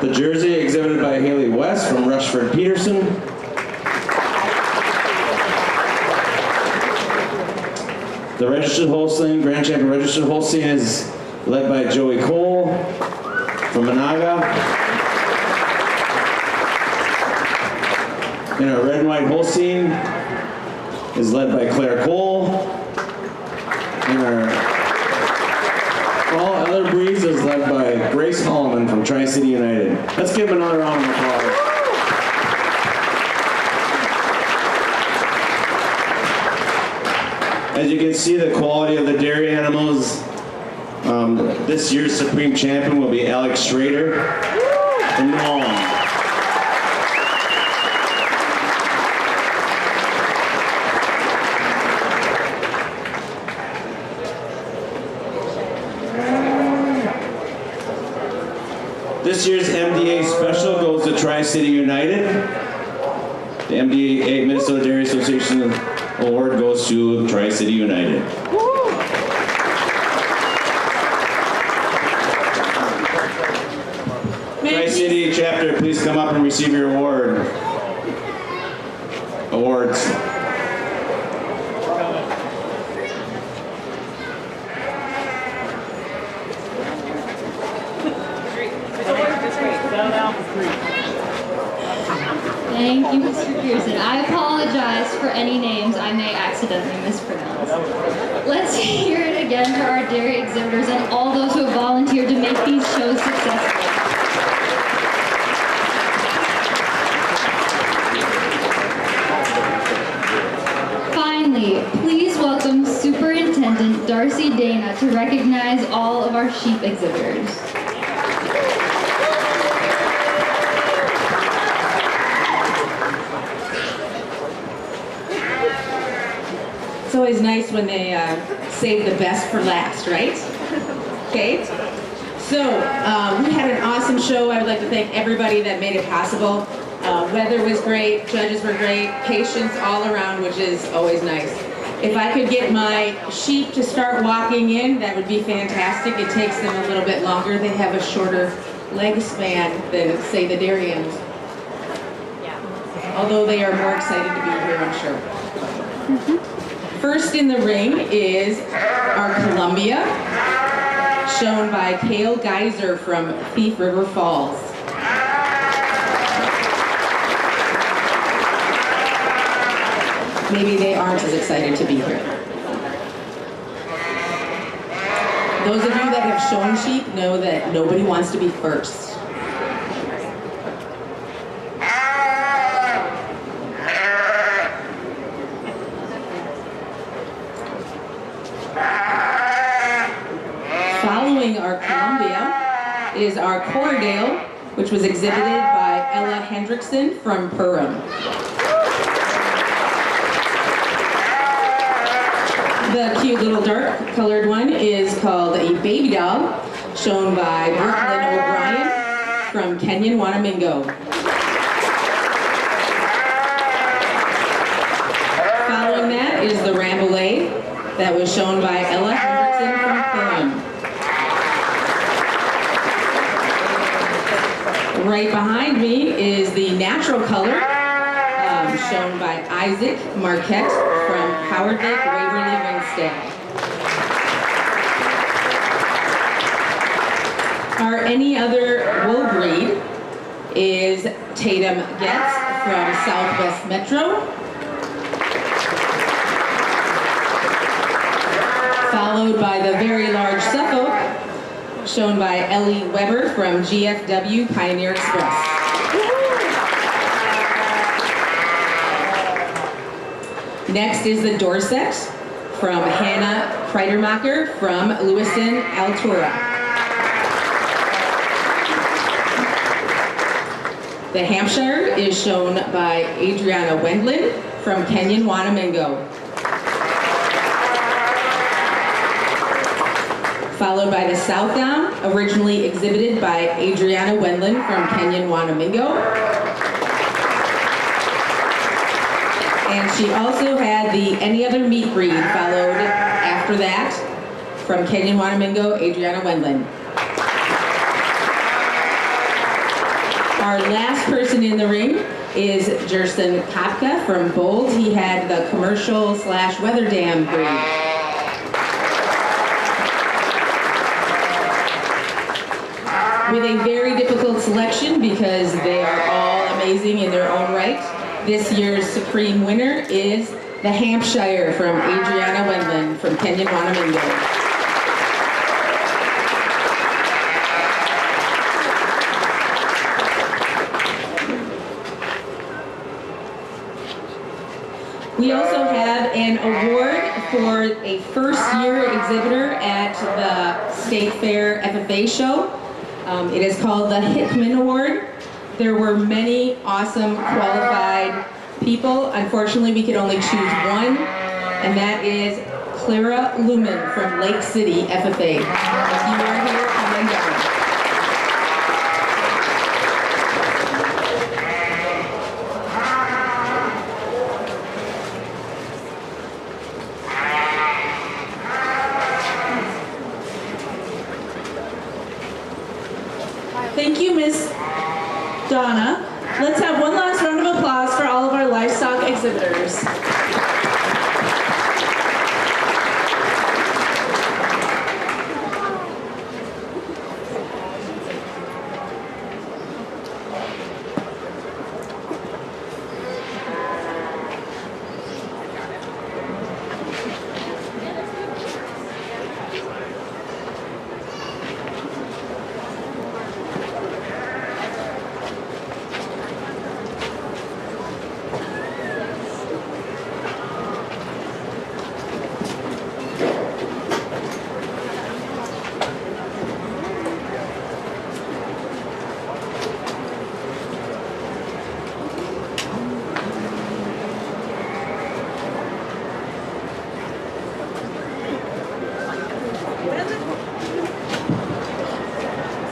The jersey exhibited by Haley West from Rushford Peterson. The Registered Holstein, Grand Champion Registered Holstein is led by Joey Cole from Monaga. And our Red and White Holstein is led by Claire Cole. And our all other breeds is led by Grace Holloman from Tri-City United. Let's give them another round of applause. As you can see, the quality of the dairy animals. This year's Supreme Champion will be Alex Schrader from New Ulm. This year's MDA Special goes to Tri-City United. The MDA Minnesota Dairy Association Award goes to Tri-City United. Tri-City chapter, please come up and receive your awards. Thank you, Mr. Pearson. I apologize for any names I may accidentally mispronounce. Let's hear it again for our dairy exhibitors and all those who have volunteered to make these shows successful. Finally, please welcome Superintendent Darcy Dana to recognize all of our sheep exhibitors. It's always nice when they save the best for last, right? Okay. So we had an awesome show. I would like to thank everybody that made it possible. Weather was great, judges were great, patience all around, which is always nice. If I could get my sheep to start walking in, that would be fantastic. It takes them a little bit longer. They have a shorter leg span than, say, the dairy animals. Although they are more excited to be here, I'm sure. First in the ring is our Columbia, shown by Cale Geyser from Thief River Falls. Maybe they aren't as excited to be here. Those of you that have shown sheep know that nobody wants to be first. Following our Columbia is our Cordale, which was exhibited by Ella Hendrickson from Purim. The cute little dark colored one is called a baby doll, shown by Brooklyn O'Brien from Kenyon Wanamingo. Following that is the Rambouillet that was shown by Ella Hendrickson from Perham. Right behind me is the natural color, shown by Isaac Marquette from Howard Lake, Waverly, Winston. Our any other wool breed is Tatum Getz from Southwest Metro, followed by the very large Suffolk, shown by Ellie Weber from GFW Pioneer Express. Next is the Dorset from Hannah Kreidermacher from Lewiston, Altura. The Hampshire is shown by Adriana Wendland from Kenyon Wanamingo. Followed by the Southdown, originally exhibited by Adriana Wendland from Kenyon Wanamingo. And she also had the any other meat breed followed after that from Kenyon Wanamingo, Adriana Wendland. Our last person in the ring is Jerson Kopka from Bold. He had the commercial/weather dam breed. With a very difficult selection because they are all amazing in their own right. This year's supreme winner is the Hampshire from Adriana Wendland from Kenyon Wanamingo. We also have an award for a first-year exhibitor at the State Fair FFA show. It is called the Hickman Award. There were many awesome, qualified people. Unfortunately, we could only choose one, and that is Clara Lumen from Lake City, FFA. If you are here, come on down. Thank you, Miss Donna. Let's have one last round of applause for all of our livestock exhibitors.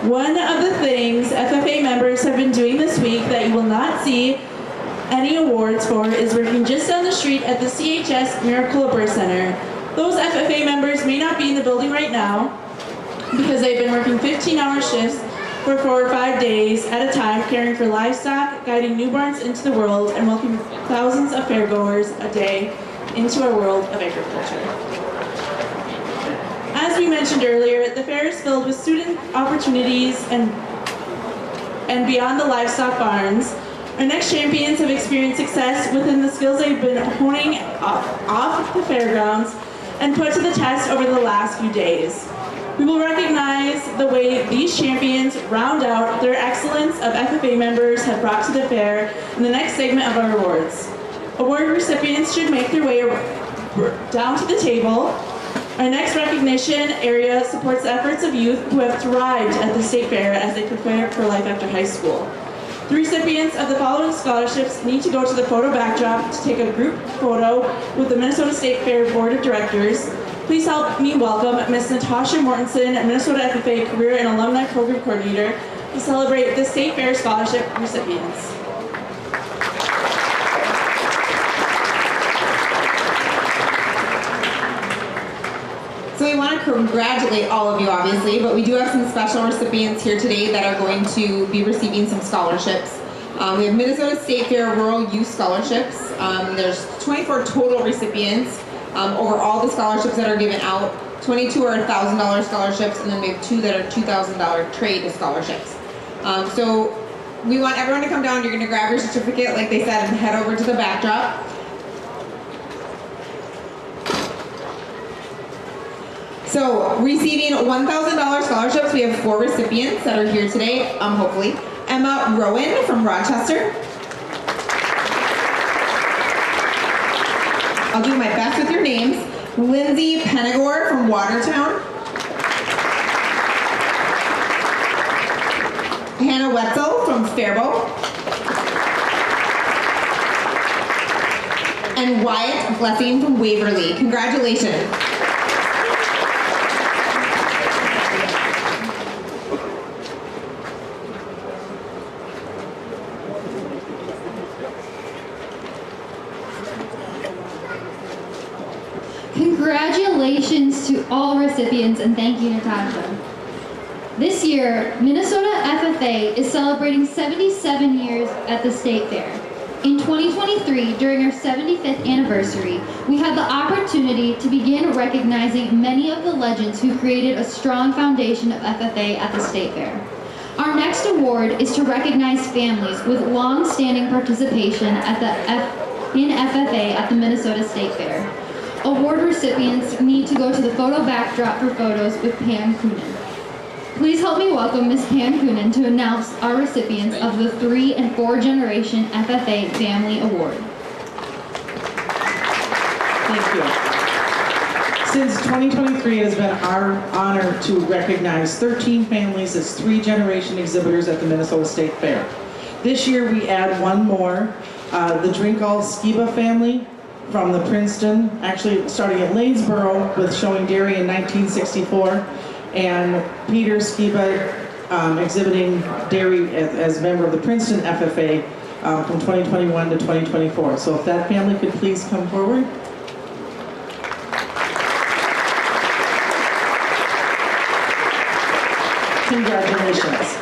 One of the things FFA members have been doing this week that you will not see any awards for is working just down the street at the CHS Miracle Birth Center. Those FFA members may not be in the building right now because they've been working 15-hour shifts for 4 or 5 days at a time, caring for livestock, guiding newborns into the world, and welcoming thousands of fairgoers a day into our world of agriculture. As we mentioned earlier, the fair is filled with student opportunities and beyond the livestock barns. Our next champions have experienced success within the skills they've been honing off the fairgrounds and put to the test over the last few days. We will recognize the way these champions round out their excellence of FFA members have brought to the fair in the next segment of our awards. Award recipients should make their way down to the table. Our next recognition area supports the efforts of youth who have thrived at the State Fair as they prepare for life after high school. The recipients of the following scholarships need to go to the photo backdrop to take a group photo with the Minnesota State Fair Board of Directors. Please help me welcome Ms. Natasha Mortensen, Minnesota FFA Career and Alumni Program Coordinator, to celebrate the State Fair Scholarship recipients. So we want to congratulate all of you, obviously, but we do have some special recipients here today that are going to be receiving some scholarships. We have Minnesota State Fair Rural Youth Scholarships. There's 24 total recipients over all the scholarships that are given out. 22 are $1,000 scholarships, and then we have 2 that are $2,000 trade scholarships. So we want everyone to come down. You're going to grab your certificate, like they said, and head over to the backdrop. So, receiving $1,000 scholarships, we have 4 recipients that are here today, hopefully. Emma Rowan from Rochester. I'll do my best with your names. Lindsay Penagore from Watertown. Hannah Wetzel from Faribault. And Wyatt Blessing from Waverly. Congratulations. Congratulations to all recipients, and thank you, Natasha. This year, Minnesota FFA is celebrating 77 years at the State Fair. In 2023, during our 75th anniversary, we had the opportunity to begin recognizing many of the legends who created a strong foundation of FFA at the State Fair. Our next award is to recognize families with long-standing participation in FFA at the Minnesota State Fair. Award recipients need to go to the photo backdrop for photos with Pam Coonan. Please help me welcome Ms. Pam Coonan to announce our recipients of the 3 and 4 Generation FFA Family Award. Thank you. Since 2023, it has been our honor to recognize 13 families as 3 Generation exhibitors at the Minnesota State Fair. This year we add 1 more, the Drinkall Skiba family from the Princeton, actually starting at Lanesboro with showing dairy in 1964, and Peter Skiba exhibiting dairy as a member of the Princeton FFA from 2021 to 2024. So if that family could please come forward. Congratulations.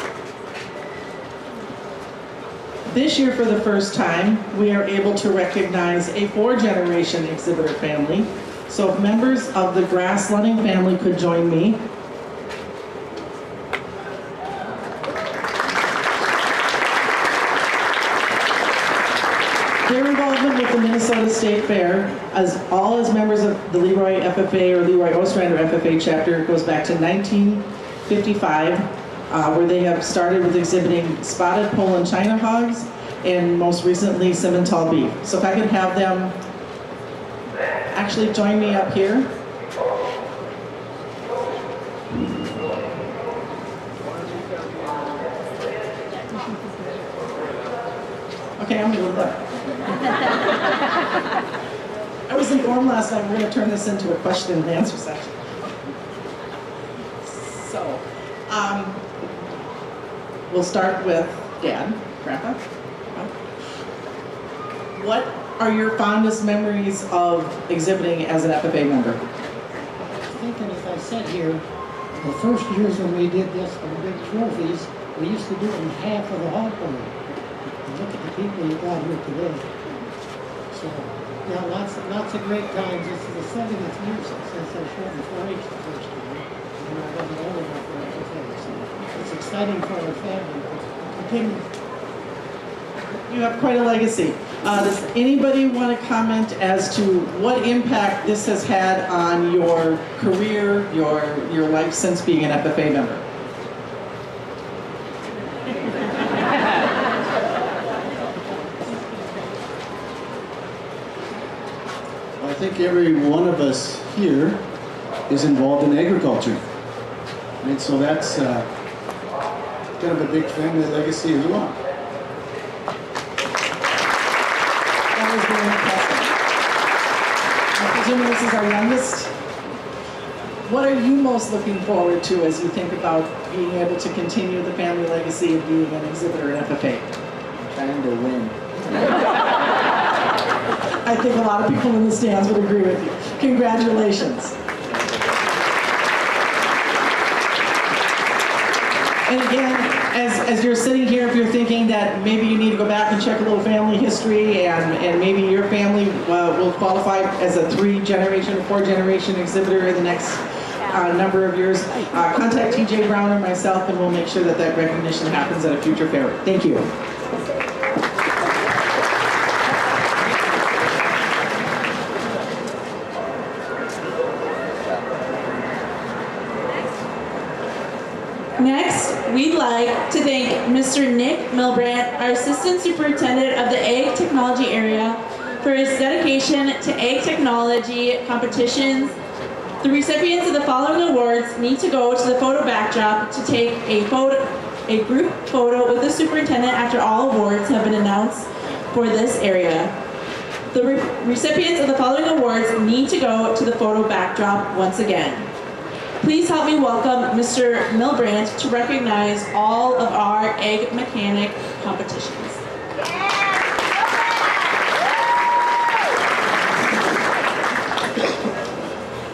This year, for the first time, we are able to recognize a 4-generation exhibitor family. So if members of the Grass-Lunning family could join me. Their involvement with the Minnesota State Fair, as members of the Leroy FFA or Leroy Ostrander FFA chapter, goes back to 1955. Where they have started with exhibiting spotted Poland China hogs and most recently Simmental beef. So if I could have them actually join me up here. Okay, I'm going to look. I was informed last night we're going to turn this into a question and answer session. So, we'll start with Dad, Grandpa. What are your fondest memories of exhibiting as an FFA member? Thinking, as I said here, the first years when we did this for the big trophies, we used to do it in half of the hog barn. Look at the people you got here today. So, yeah, lots of great times. This is the 70th year since I showed in 4-H the first time. And I wasn't old enough for FFA. So it's exciting for our family. Continue. You have quite a legacy. Does anybody want to comment as to what impact this has had on your career, your life since being an FFA member? I think every one of us here is involved in agriculture. And so that's kind of a big family legacy as well. I'm presuming this is our youngest. What are you most looking forward to as you think about being able to continue the family legacy of being an exhibitor at FFA? I'm trying to win. I think a lot of people in the stands would agree with you. Congratulations. And again, as you're sitting here, if you're thinking that maybe you need to go back and check a little family history and maybe your family will qualify as a 3-generation or 4-generation exhibitor in the next number of years, contact TJ Brown or myself and we'll make sure that that recognition happens at a future fair. Thank you. Next, we'd like to thank Mr. Nick Milbrandt, our Assistant Superintendent of the Ag Technology area, for his dedication to ag technology competitions. The recipients of the following awards need to go to the photo backdrop to take a group photo with the superintendent after all awards have been announced for this area. The recipients of the following awards need to go to the photo backdrop once again. Please help me welcome Mr. Milbrandt to recognize all of our egg mechanic competitions.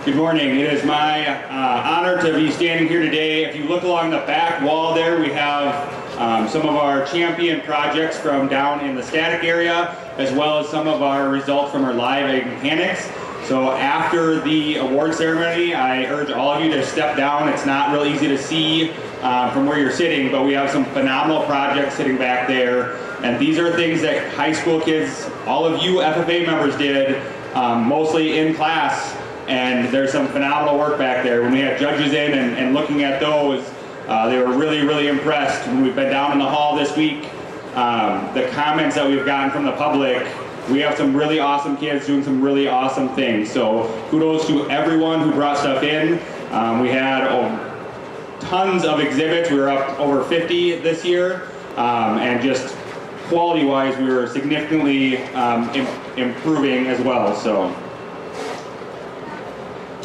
Good morning. It is my honor to be standing here today. If you look along the back wall there, we have some of our champion projects from down in the static area, as well as some of our results from our live egg mechanics. So after the award ceremony, I urge all of you to step down. It's not real easy to see from where you're sitting, but we have some phenomenal projects sitting back there. And these are things that high school kids, all of you FFA members did, mostly in class. And there's some phenomenal work back there. When we had judges in and looking at those, they were really, really impressed. When we've been down in the hall this week, the comments that we've gotten from the public, we have some really awesome kids doing some really awesome things. So kudos to everyone who brought stuff in. We had tons of exhibits. We were up over 50 this year. And just quality-wise, we were significantly improving as well. So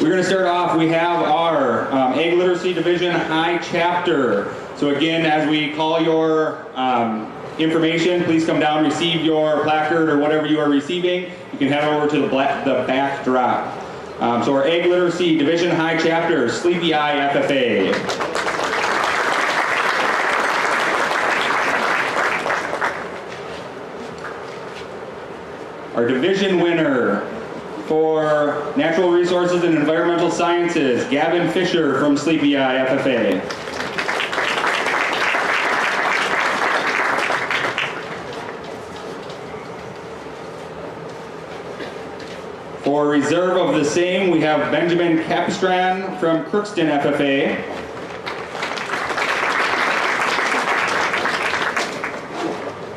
we're going to start off. We have our Ag Literacy Division High Chapter. So again, as we call your information, please come down, receive your placard or whatever you are receiving. You can head over to the back drop. So our Ag Literacy Division High Chapter, Sleepy Eye FFA. Our division winner for Natural Resources and Environmental Sciences, Gavin Fisher from Sleepy Eye FFA. For reserve of the same, we have Benjamin Capistran from Crookston FFA.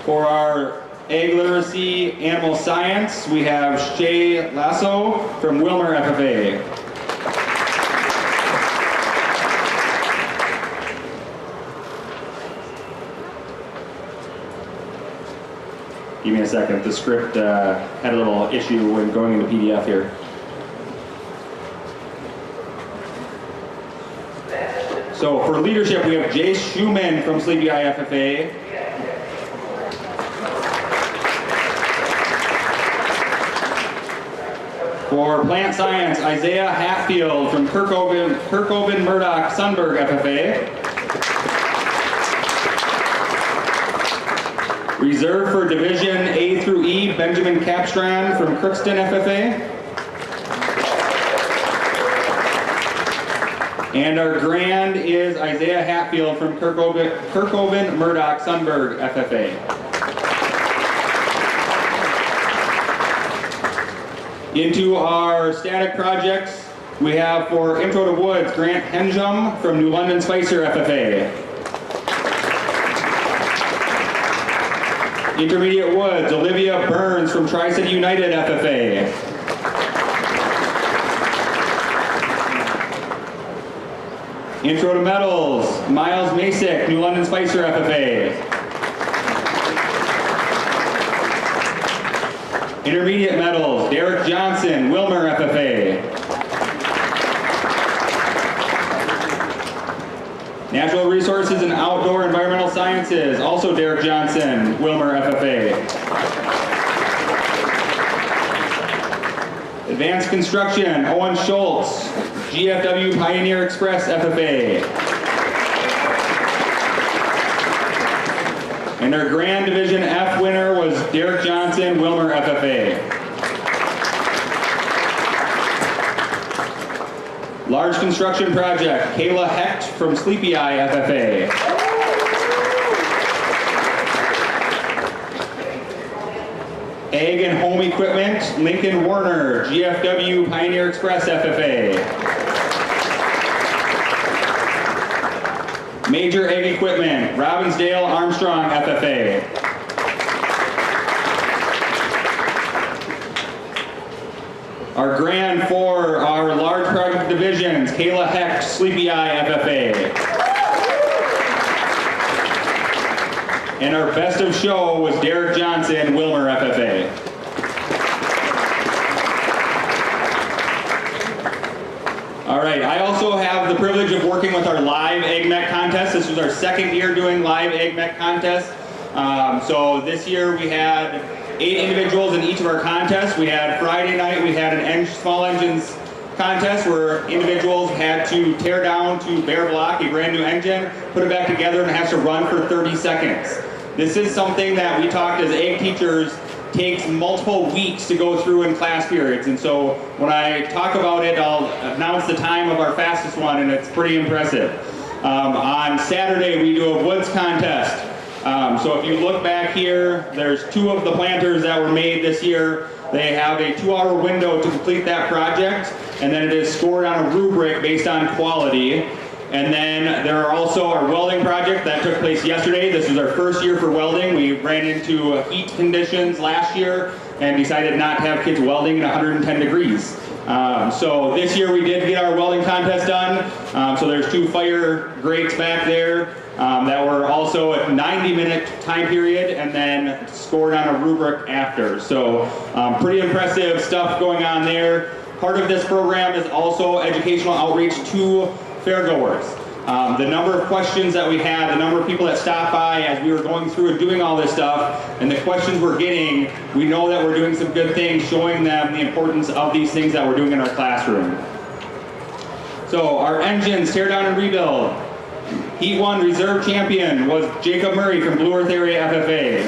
For our Ag Literacy Animal Science, we have Shay Lasso from Wilmer FFA. Give me a second. The script had a little issue when going into PDF here. So for leadership, we have Jace Schumann from Sleepy Eye FFA. For plant science, Isaiah Hatfield from Kirkhoven Murdoch Sunberg FFA. Reserve for Division A through E, Benjamin Capstran from Crookston FFA. And our grand is Isaiah Hatfield from Kirkhoven Murdoch Sunberg FFA. Into our static projects, we have for Intro to Woods, Grant Henjum from New London Spicer FFA. Intermediate Woods, Olivia Burns from Tri-City United FFA. Intro to Metals, Miles Masick, New London Spicer FFA. Intermediate medals, Derek Johnson, Wilmer FFA. Natural Resources and Outdoor Environmental Sciences, also Derek Johnson, Wilmer FFA. Advanced Construction, Owen Schultz, GFW Pioneer Express FFA. And our Grand Division F winner was Derek Johnson, Wilmer FFA. Large Construction Project, Kayla Hecht from Sleepy Eye FFA. Ag and Home Equipment, Lincoln Warner, GFW Pioneer Express FFA. Major Ag Equipment, Robbinsdale Armstrong FFA. Our grand for our large project divisions, Kayla Hecht, Sleepy Eye FFA. And our best of show was Derek Johnson, Wilmer FFA. All right, I also have the privilege of working with our live Egg Mech contest. This was our second year doing live Egg Mech contest. So this year we had 8 individuals in each of our contests. We had Friday night, we had an small engines contest where individuals had to tear down to bare block a brand new engine, put it back together, and it has to run for 30 seconds. This is something that we talked as egg teachers takes multiple weeks to go through in class periods. And so when I talk about it, I'll announce the time of our fastest one, and it's pretty impressive. On Saturday, we do a woods contest. So if you look back here, there's 2 of the planters that were made this year. They have a 2-hour window to complete that project, and then it is scored on a rubric based on quality. And then there are also our welding project that took place yesterday. This was our first year for welding. We ran into heat conditions last year and decided not to have kids welding at 110 degrees. So this year we did get our welding contest done. So there's 2 fire grates back there that were also a 90-minute time period and then scored on a rubric after. So pretty impressive stuff going on there. Part of this program is also educational outreach to fairgoers. The number of questions that we had, the number of people that stopped by as we were going through and doing all this stuff, and the questions we're getting, we know that we're doing some good things, showing them the importance of these things that we're doing in our classroom. So our engines, tear down and rebuild. Heat 1 reserve champion was Jacob Murray from Blue Earth Area FFA.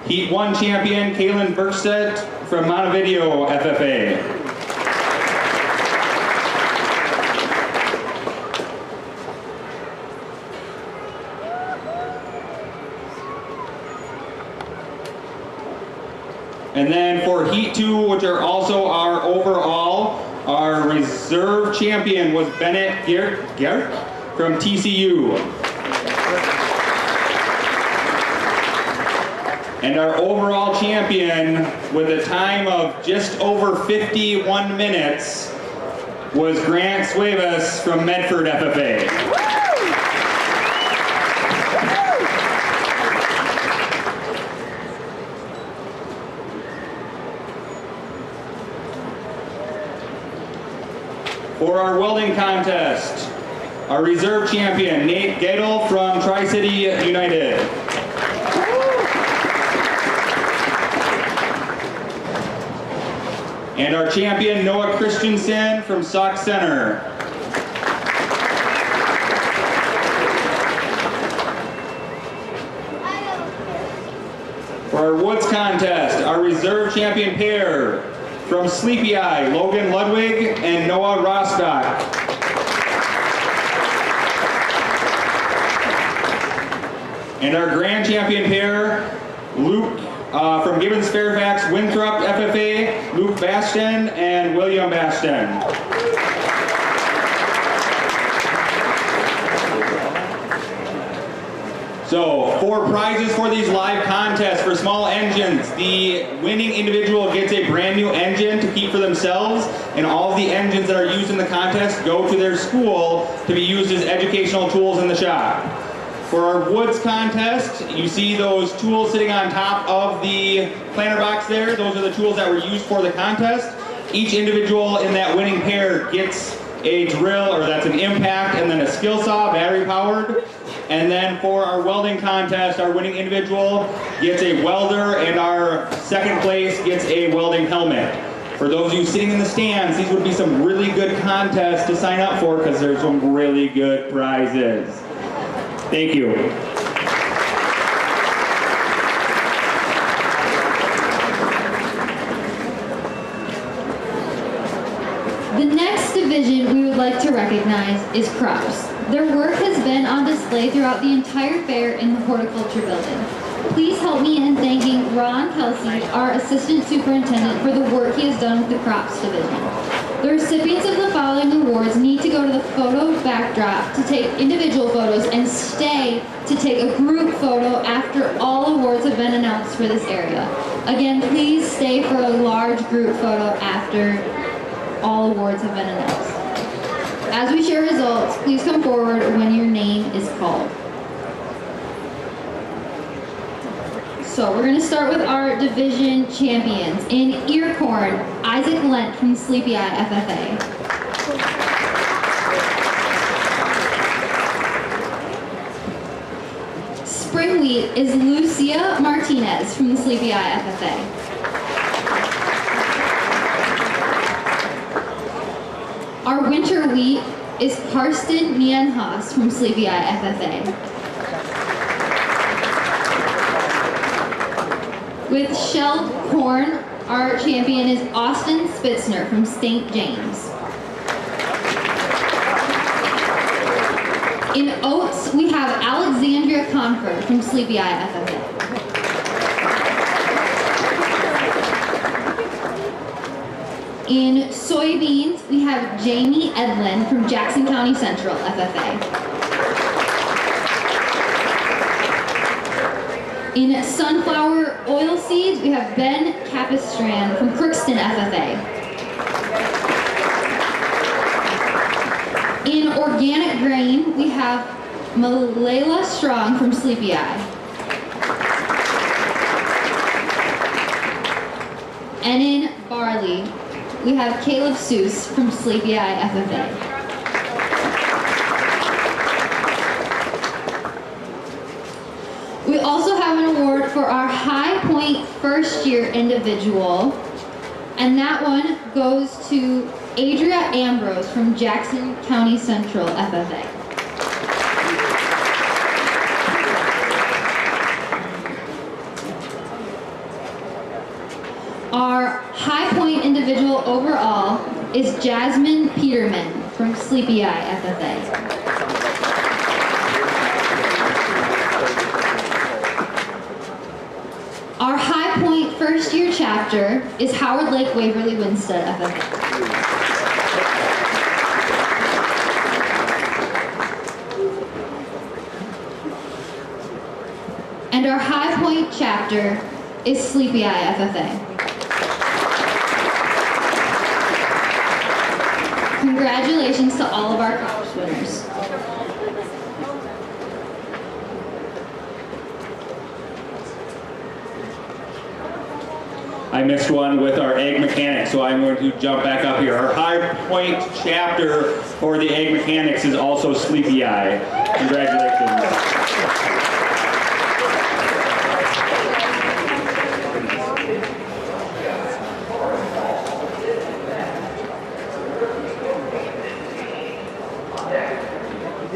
Heat 1 champion, Kaylin Bergstedt from Montevideo FFA. And then for Heat 2, which are also our overall, our reserve champion was Bennett Gert from TCU. And our overall champion with a time of just over 51 minutes was Grant Suevas from Medford FFA. For our welding contest, our reserve champion, Nate Gadel from Tri-City United. And our champion, Noah Christensen from Sauk Center. For our woods contest, our reserve champion pair from Sleepy Eye, Logan Ludwig and Noah Rostock. And our grand champion pair, Luke from Gibbons Fairfax, Winthrop FFA, Luke Baston and William Baston. So 4 prizes for these live contests for small engines. The winning individual gets a brand new engine to keep for themselves, and all of the engines that are used in the contest go to their school to be used as educational tools in the shop. For our woods contest, you see those tools sitting on top of the planter box there. Those are the tools that were used for the contest. Each individual in that winning pair gets a drill, or that's an impact, and then a skill saw, battery powered. And then for our welding contest, our winning individual gets a welder, and our second place gets a welding helmet. For those of you sitting in the stands, these would be some really good contests to sign up for because there's some really good prizes. Thank you. The next division we would like to recognize is crops. Their work has been on display throughout the entire fair in the Horticulture building. Please help me in thanking Ron Kelsey, our Assistant Superintendent, for the work he has done with the Crops Division. The recipients of the following awards need to go to the photo backdrop to take individual photos and stay to take a group photo after all awards have been announced for this area. Again, please stay for a large group photo after all awards have been announced. As we share results, please come forward when your name is called. So we're going to start with our division champions. In ear corn, Isaac Lent from Sleepy Eye FFA. Spring wheat is Lucia Martinez from the Sleepy Eye FFA. Our winter wheat is Karsten Nienhaus from Sleepy Eye FFA. With shelled corn, our champion is Austin Spitzner from St. James. In oats, we have Alexandria Confer from Sleepy Eye FFA. In soybeans, we have Jamie Edlin from Jackson County Central FFA. In sunflower oil seeds, we have Ben Capistran from Crookston FFA. In organic grain, we have Malela Strong from Sleepy Eye. And in barley, we have Caleb Seuss from Sleepy Eye FFA. We also have an award for our High Point first year individual, and that one goes to Adria Ambrose from Jackson County Central FFA. Our High Point individual overall is Jasmine Peterman from Sleepy Eye FFA. Our High Point first year chapter is Howard Lake Waverly Winstead FFA. And our High Point chapter is Sleepy Eye FFA. Congratulations to all of our college winners. I missed one with our egg mechanics, so I'm going to jump back up here. Our High Point chapter for the egg mechanics is also Sleepy Eye. Congratulations.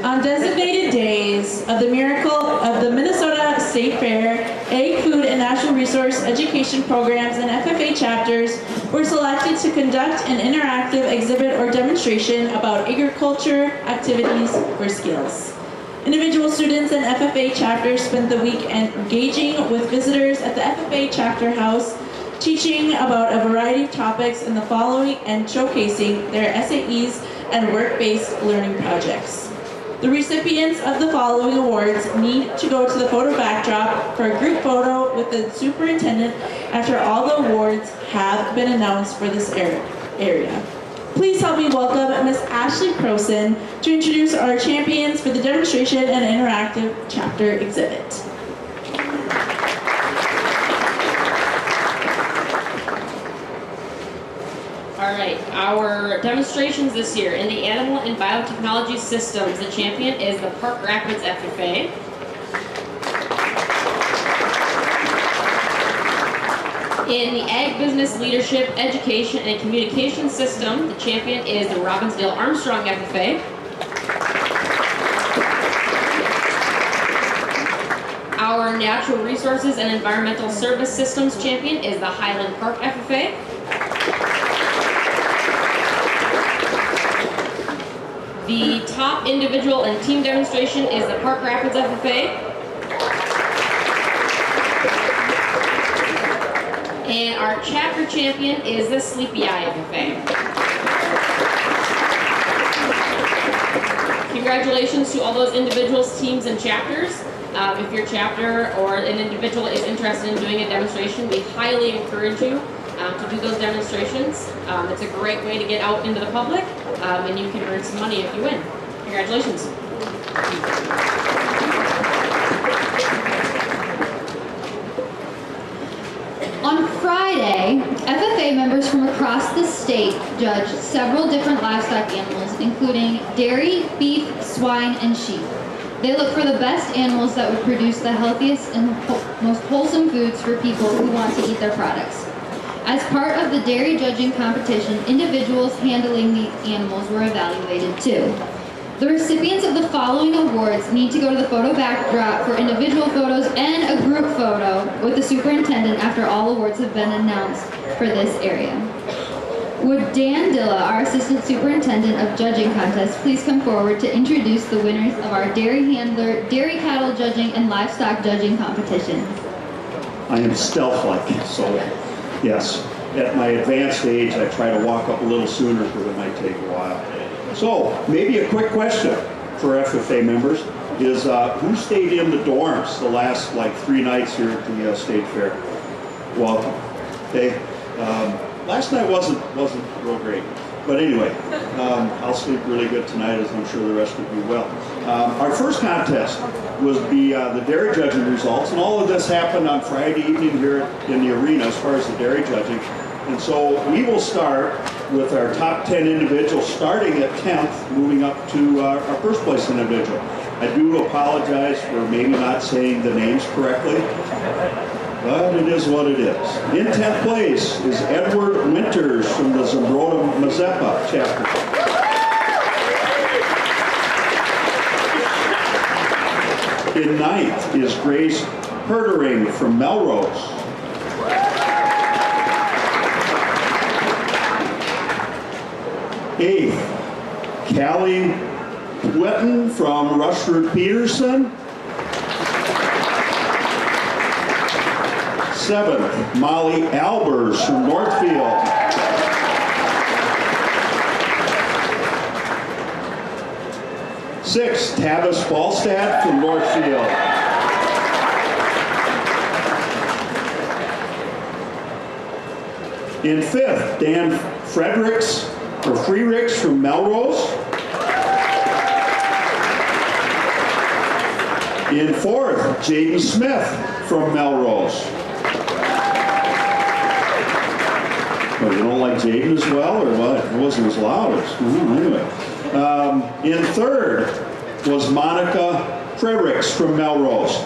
On designated days of the Miracle of the Minnesota State Fair, Egg, Food, and Natural Resource Education programs and FFA chapters were selected to conduct an interactive exhibit or demonstration about agriculture activities or skills. Individual students and FFA chapters spent the week engaging with visitors at the FFA chapter house, teaching about a variety of topics in the following and showcasing their SAEs and work-based learning projects. The recipients of the following awards need to go to the photo backdrop for a group photo with the superintendent after all the awards have been announced for this area. please help me welcome Miss Ashley Croson to introduce our champions for the demonstration and interactive chapter exhibit. All right, our demonstrations this year in the animal and biotechnology systems, the champion is the Park Rapids FFA. In the Ag Business Leadership, Education, and Communication System, the champion is the Robbinsdale Armstrong FFA. Our Natural Resources and Environmental Service Systems champion is the Highland Park FFA. The top individual and team demonstration is the Park Rapids FFA. And our chapter champion is the Sleepy Eye FFA. Congratulations to all those individuals, teams, and chapters. If your chapter or an individual is interested in doing a demonstration, we highly encourage you to do those demonstrations. It's a great way to get out into the public, and you can earn some money if you win. Congratulations. On Friday, FFA members from across the state judged several different livestock animals, including dairy, beef, swine, and sheep. They look for the best animals that would produce the healthiest and most wholesome foods for people who want to eat their products. As part of the dairy judging competition, individuals handling the animals were evaluated too. The recipients of the following awards need to go to the photo backdrop for individual photos and a group photo with the superintendent after all awards have been announced for this area. Would Dan Dilla, our assistant superintendent of judging contests, please come forward to introduce the winners of our dairy handler, dairy cattle judging, and livestock judging competitions. I am stealth-like, so yes, at my advanced age, I try to walk up a little sooner because it might take a while. So, maybe a quick question for FFA members is who stayed in the dorms the last 3 nights here at the State Fair? Welcome. Okay. Last night wasn't real great, but anyway, I'll sleep really good tonight, as I'm sure the rest of you will. Our first contest was the dairy judging results, and all of this happened on Friday evening here in the arena as far as the dairy judging. And so we will start with our top 10 individuals, starting at 10th, moving up to our first place individual. I do apologize for maybe not saying the names correctly, but it is what it is. In 10th place is Edward Winters from the Zumbrota-Mazeppa chapter. In 9th is Grace Herdering from Melrose. Eighth, Callie Wetton from Rushford Peterson. 7th, Molly Albers from Northfield. 6th, Tavis Falstad from Northfield. 5th, Dan Freericks from Melrose. In 4th, Jaden Smith from Melrose. Oh, you don't like Jaden as well, or what? It wasn't as loud. Anyway. In 3rd was Monica Frericks from Melrose.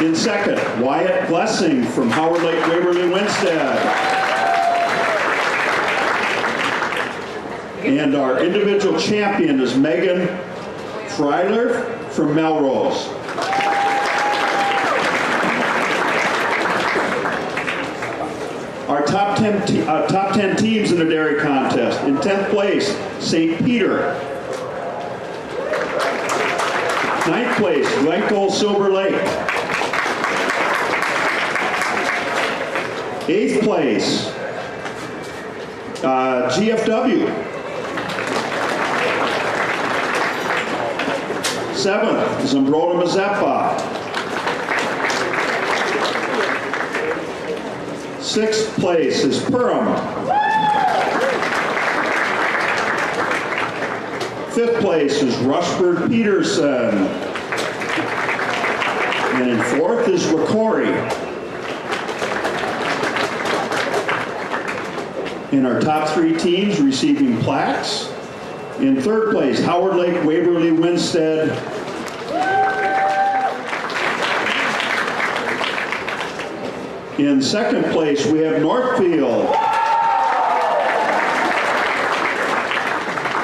In 2nd, Wyatt Blessing from Howard Lake Waverly Winstead. And our individual champion is Megan Freiler from Melrose. Our top 10 teams in the dairy contest. In 10th place, St. Peter. 9th place, Glencoe Silver Lake. 8th place, GFW. 7th, Zumbrota-Mazeppa. 6th place is Perham. 5th place is Rushford Peterson. And in 4th is Ricori. In our top 3 teams receiving plaques, in 3rd place, Howard Lake Waverly Winstead. In 2nd place, we have Northfield.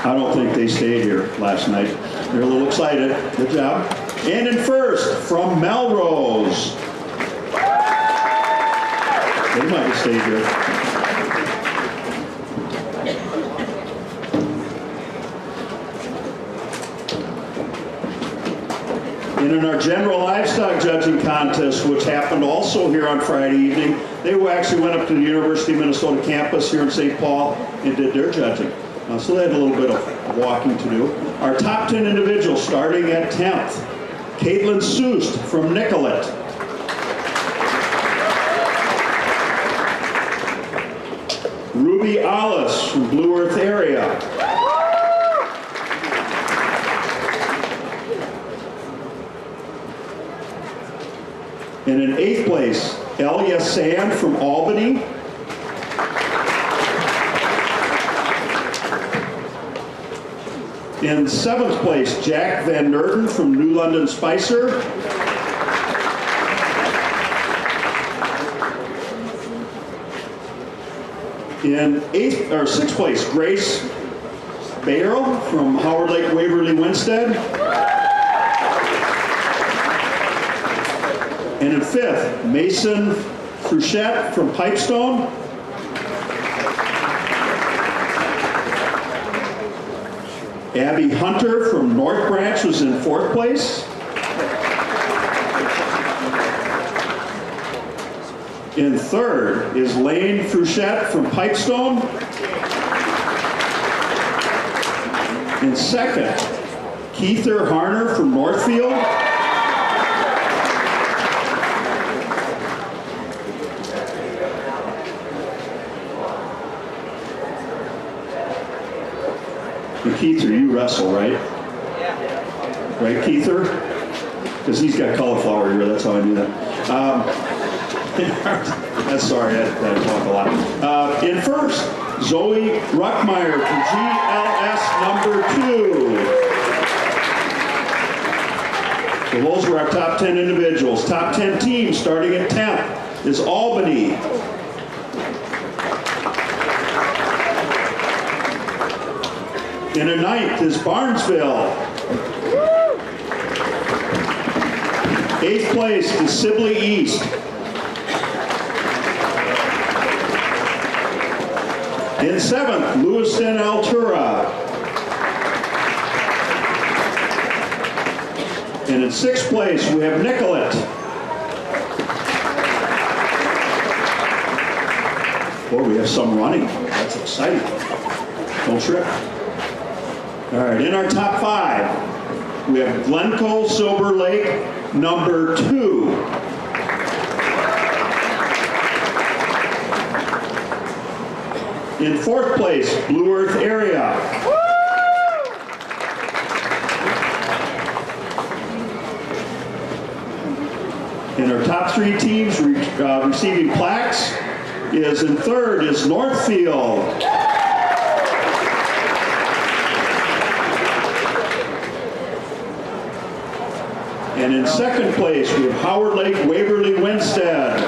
I don't think they stayed here last night. They're a little excited. Good job. And in 1st, from Melrose. They might have stayed here. And in our general livestock judging contest, which happened also here on Friday evening, they actually went up to the University of Minnesota campus here in St. Paul and did their judging. So they had a little bit of walking to do. Our top 10 individuals starting at 10th. Caitlin Soost from Nicollet. Ruby Alice from Blue Earth area. And in 8th place, Elia Sand from Albany. In 7th place, Jack Van Nerden from New London Spicer. In 6th place, Grace Bayerl from Howard Lake Waverly Winstead. And in 5th, Mason Fruchette from Pipestone. Abby Hunter from North Branch was in 4th place. In 3rd is Lane Fruchette from Pipestone. In 2nd, Keither Harner from Northfield. And Keither, you wrestle, right? Yeah. Right, Keither? Because he's got cauliflower here, that's how I knew that. That's sorry, I talk a lot. In 1st, Zoe Ruckmeyer from GLS number 2. So those were our top 10 individuals. Top 10 teams starting at 10th is Albany. And in 9th is Barnesville. 8th place is Sibley East. In 7th, Lewiston Altura. And in 6th place, we have Nicollet. Boy, we have some running. That's exciting. Don't trip. All right, in our top 5, we have Glencoe Silver Lake, number 2. In 4th place, Blue Earth area. And our top 3 teams receiving plaques is in 3rd is Northfield. And in 2nd place, we have Howard Lake Waverly Winstead.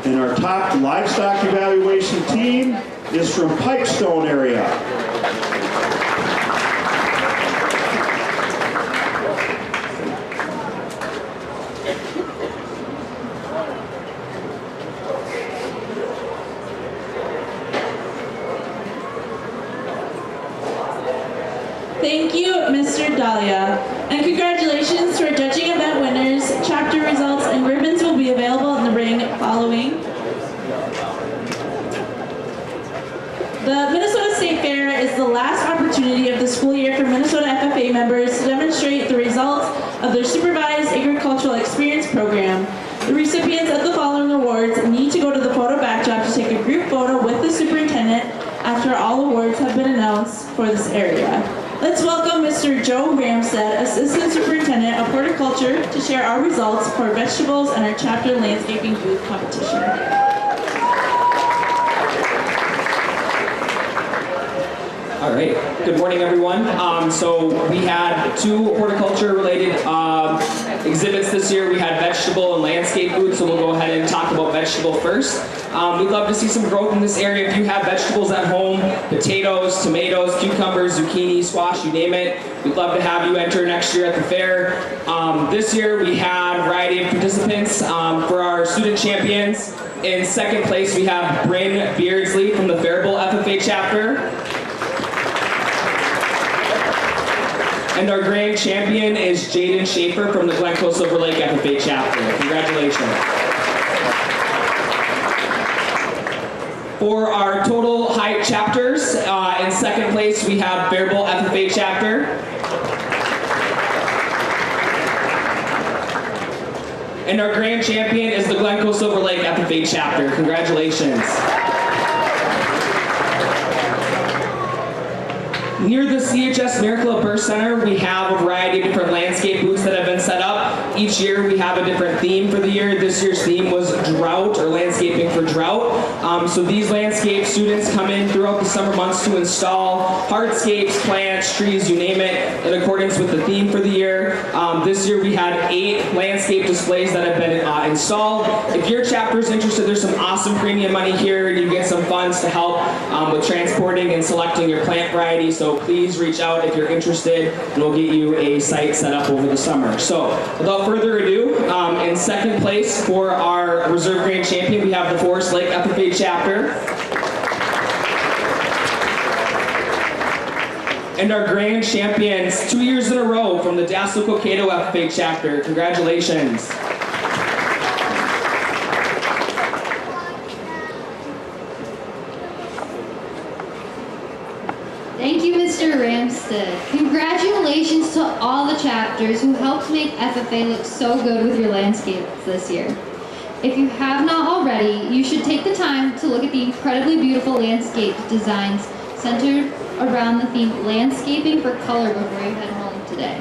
And our top livestock evaluation team is from Pipestone area. Thank you, Mr. Dahlia. And congratulations to our judging event winners. Chapter results and ribbons will be available in the ring following. The Minnesota State Fair is the last opportunity of the school year for Minnesota FFA members to demonstrate the results of their supervised agricultural for this area. Let's welcome Mr. Joe Ramstead, Assistant Superintendent of Horticulture, to share our results for vegetables and our chapter landscaping booth competition. All right, good morning everyone. So we had 2 horticulture related exhibits this year. We had vegetable and landscape booths, so we'll go ahead and talk about vegetable first. We'd love to see some growth in this area. If you have vegetables at home, potatoes, tomatoes, cucumbers, zucchini, squash, you name it, we'd love to have you enter next year at the fair. This year we had a variety of participants for our student champions. In second place we have Bryn Beardsley from the Faribault FFA chapter. And our grand champion is Jaden Schaefer from the Glencoe Silver Lake FFA chapter. Congratulations. For our total height chapters, in second place we have Faribault FFA chapter. And our grand champion is the Glencoe Silver Lake FFA chapter. Congratulations. Near the CHS Miracle of Birth Center, we have a variety of different landscape booths that have been set up. Each year we have a different theme for the year. This year's theme was drought, or landscaping for drought. So these landscape students come in throughout the summer months to install hardscapes, plants, trees, you name it, in accordance with the theme for the year. This year we had 8 landscape displays that have been installed. If your chapter is interested, there's some awesome premium money here. You get some funds to help with transporting and selecting your plant variety. So please reach out if you're interested, and we'll get you a site set up over the summer. So without further ado, in second place for our reserve grand champion, we have the Forest Lake FFA chapter. And our grand champions, 2 years in a row, from the Dassel Cokato FFA chapter. Congratulations. Thank you, Mr. Ramstead. Congratulations to all the chapters who helped make FFA look so good with your landscapes this year. If you have not already, you should take the time to look at the incredibly beautiful landscape designs centered around the theme Landscaping for Color before you head home today.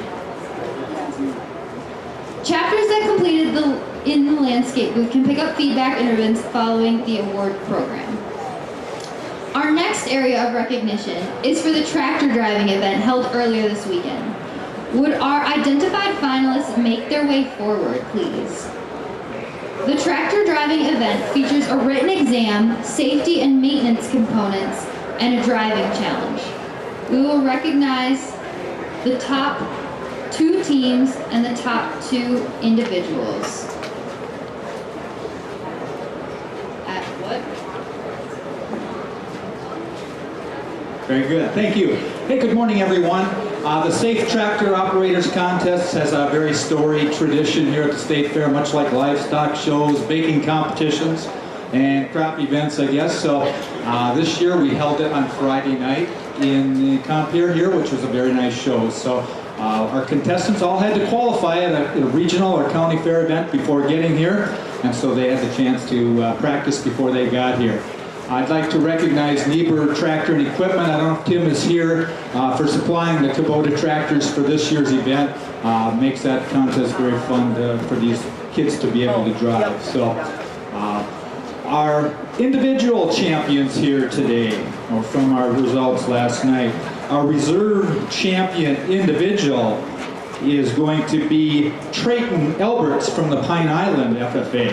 Chapters that completed in the landscape booth can pick up feedback and ribbons following the award program. Our next area of recognition is for the tractor driving event held earlier this weekend. Would our identified finalists make their way forward, please? The tractor driving event features a written exam, safety and maintenance components, and a driving challenge. We will recognize the top 2 teams and the top 2 individuals. At what? Very good, thank you. Hey, good morning everyone. The Safe Tractor Operators Contest has a very storied tradition here at the State Fair, much like livestock shows, baking competitions, and crop events, I guess. So this year we held it on Friday night in the Compier here, which was a very nice show. So our contestants all had to qualify at a regional or county fair event before getting here, and so they had the chance to practice before they got here. I'd like to recognize Niebuhr Tractor and Equipment. I don't know if Tim is here for supplying the Kubota tractors for this year's event. Makes that contest very fun for these kids to be able to drive. So our individual champions here today, or from our results last night, our reserve champion individual is going to be Trayton Elberts from the Pine Island FFA.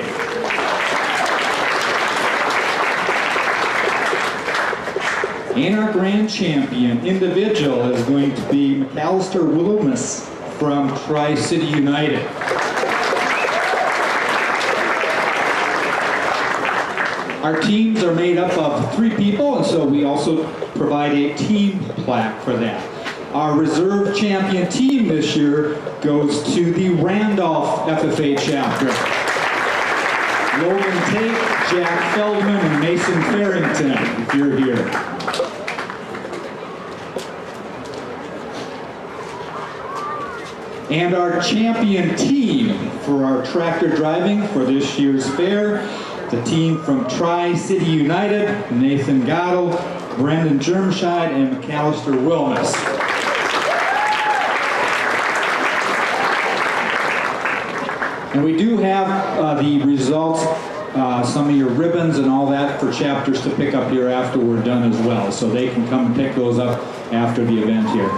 And our grand champion individual is going to be McAllister Willomus from Tri-City United. Our teams are made up of 3 people, and so we also provide a team plaque for that. Our reserve champion team this year goes to the Randolph FFA chapter. Logan Tate, Jack Feldman, and Mason Farrington, if you're here. And our champion team for our tractor driving for this year's fair, the team from Tri-City United, Nathan Gatto, Brendan Germscheid and McAllister Wilmus. And we do have the results, some of your ribbons and all that for chapters to pick up here after we're done as well. So they can come and pick those up after the event here.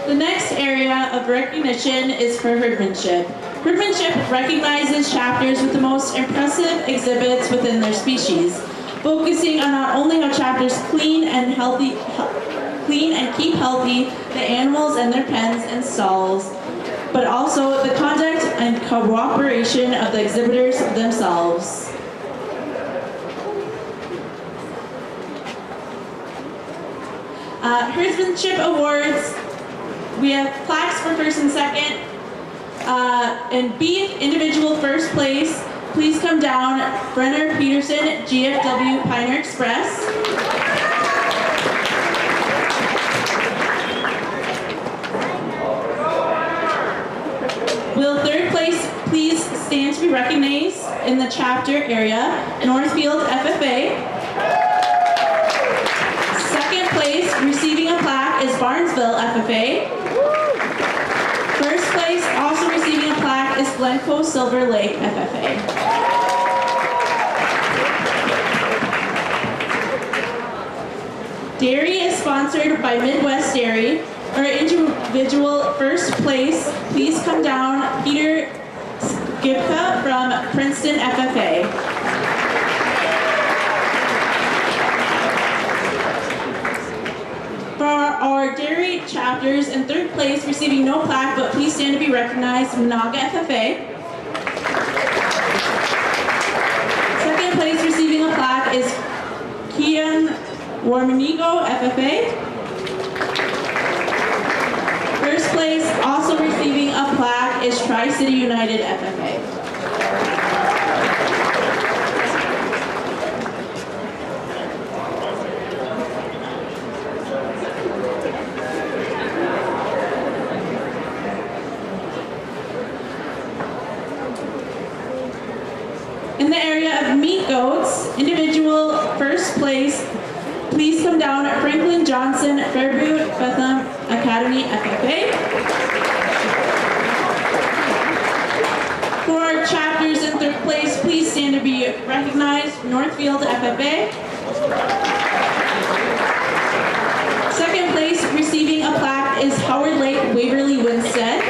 The next area of recognition is for herdmanship. Herdmanship recognizes chapters with the most impressive exhibits within their species, focusing on not only how chapters clean and keep healthy the animals in their pens and stalls, but also the conduct and cooperation of the exhibitors themselves. Herdsmanship awards, we have plaques for first and second. And beef, individual first place, please come down. Brenner Peterson, GFW Pioneer Express. Will third place please stand to be recognized in the chapter area, Northfield FFA. Second place, receiving a plaque, is Barnesville FFA. First place, also receiving a plaque, is Glencoe Silver Lake FFA. Dairy is sponsored by Midwest Dairy. Our individual first place, please come down, Peter Gibka from Princeton FFA. For our dairy chapters, in third place, receiving no plaque, but please stand to be recognized, Monaga FFA. Second place, receiving a plaque, is Kian Warmanigo FFA. First place, also receiving a plaque, is Tri-City United FFA. In the area of meat goats, individual first place, please come down, Franklin Johnson, Fairview Bethlehem Academy FFA. For our chapters in third place, please stand to be recognized, Northfield FFA. Second place, receiving a plaque, is Howard Lake Waverly Winstead.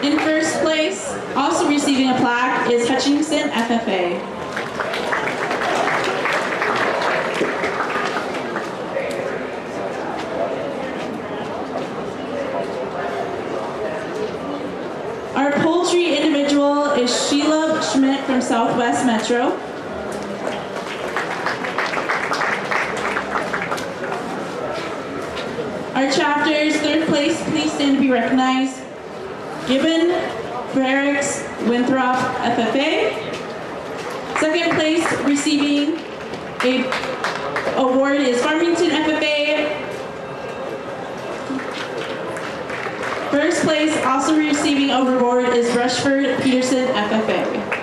In first place, also receiving a plaque, is Hutchinson FFA. Our poultry individual is Sheila Schmidt from Southwest Metro. Our chapters, third place, please stand to be recognized, Gibbon, Barracks, Winthrop FFA. Second place, receiving a award, is Farmington FFA. First place, also receiving a reward, is Rushford Peterson FFA.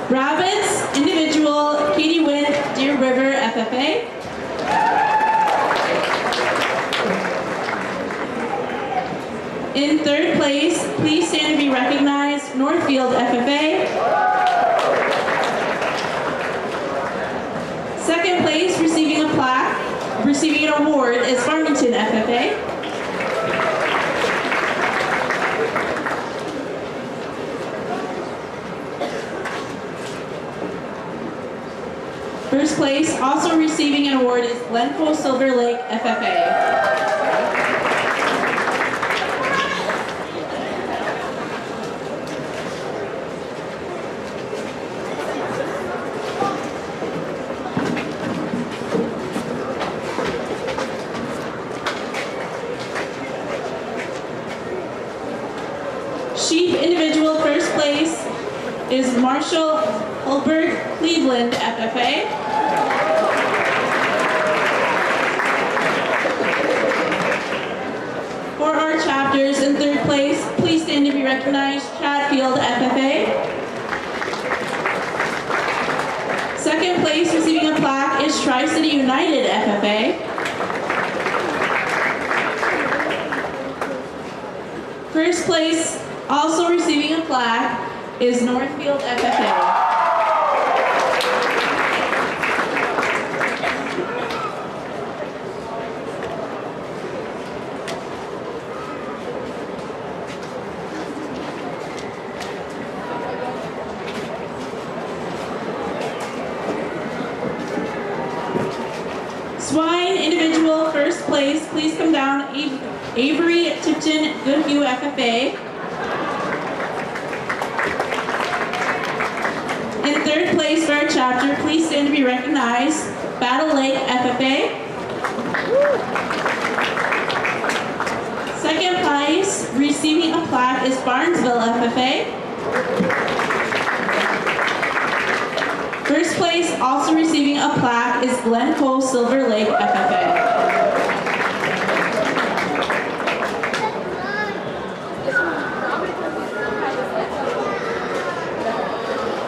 Rabbits, individual, Katie Wynn, Deer River FFA. In third place, please stand to be recognized, Northfield FFA. Second place, receiving a plaque, receiving an award, is Farmington FFA. First place, also receiving an award, is Glencoe Silver Lake FFA. Central Holberg Cleveland FFA. For our chapters, in third place, please stand to be recognized, Chatfield FFA. Second place, receiving a plaque, is Tri-City United FFA. First place, also receiving a plaque, is Northfield FFA. Swine individual first place, please come down. Avery Tipton Goodview FFA. In third place for our chapter, please stand to be recognized. Battle Lake FFA. Second place, receiving a plaque, is Barnesville FFA. First place, also receiving a plaque, is Glencoe Silver Lake FFA.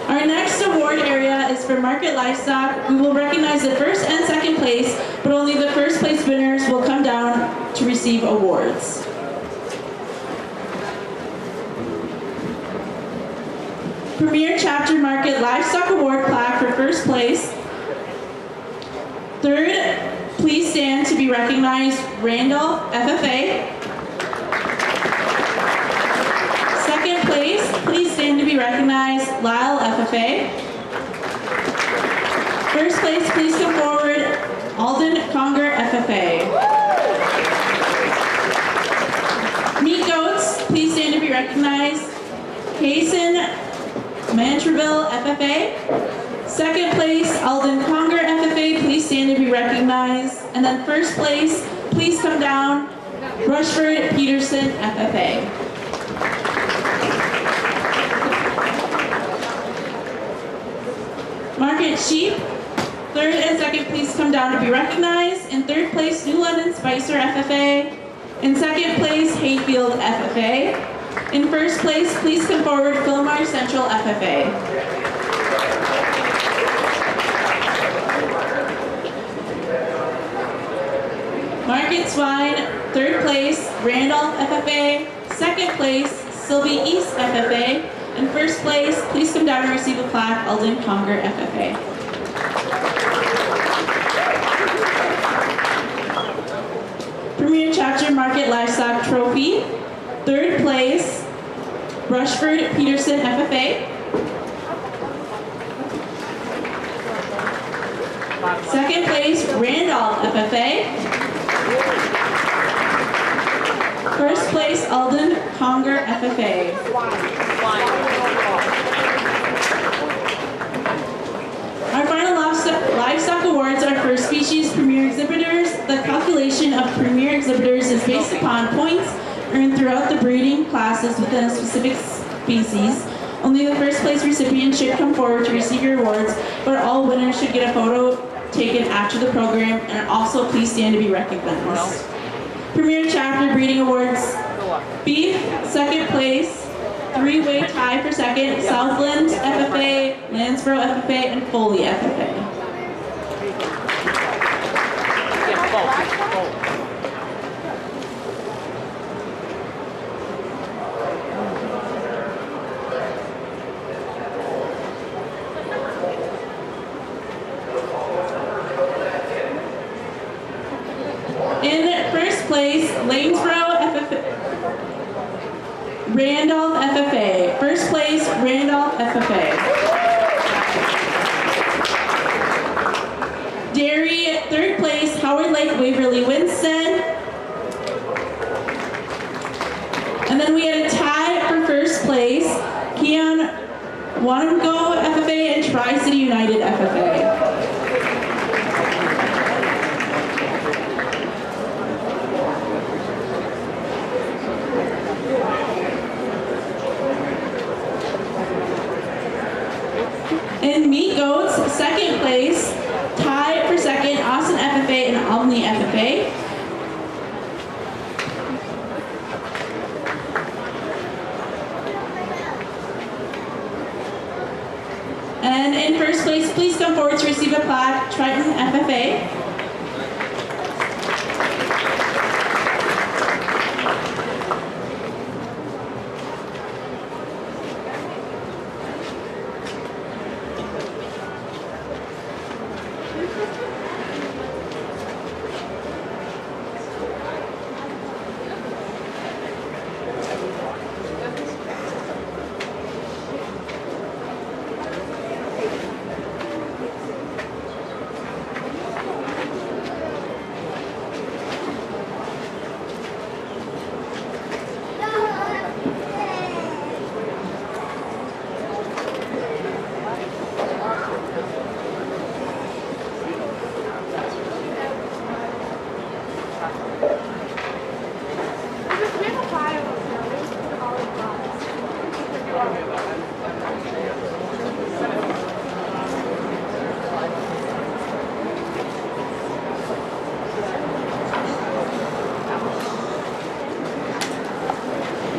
Our next award area is for Market Livestock. We will recognize the first and second place, but only the first place winners will come down to receive awards. Premier Chapter Market Livestock Award plaque for first place. Third, please stand to be recognized, Randolph FFA. Second place, please stand to be recognized, Lyle FFA. First place, please come forward, Alden Conger FFA. Meat goats, please stand to be recognized, Hazen Mantreville FFA. Second place, Alden Conger FFA, please stand to be recognized. And then first place, please come down, Rushford Peterson FFA. Market sheep, third and second, please come down to be recognized. In third place, New London Spicer FFA. In second place, Hayfield FFA. In first place, please come forward, Philmar Central FFA. Market swine, third place, Randolph FFA. Second place, Sylvie East FFA. In first place, please come down and receive a plaque, Alden Conger FFA. Premier Chapter Market Livestock Trophy. Third place, Rushford Peterson FFA. Second place, Randolph FFA. First place, Alden Conger FFA. Our final livestock awards are for species premier exhibitors. The calculation of premier exhibitors is based upon points earned throughout the breeding classes within a specific species. Only the first place recipients should come forward to receive your awards, but all winners should get a photo taken after the program, and also please stand to be recognized. Premier Chapter Breeding Awards. Beef, second place, three-way tie for second, Southland FFA, Lansborough FFA, and Foley FFA. In first place, Lanesborough FFA, Randolph FFA. First place, Randolph FFA. Dairy, third place, Howard Lake Waverly Winston. And then we had a tie for first place, Keon Wanamgo FFA and Tri-City United FFA. second place, tie for second, Austin FFA and Alumni FFA. And in first place, please come forward to receive a plaque, Triton FFA.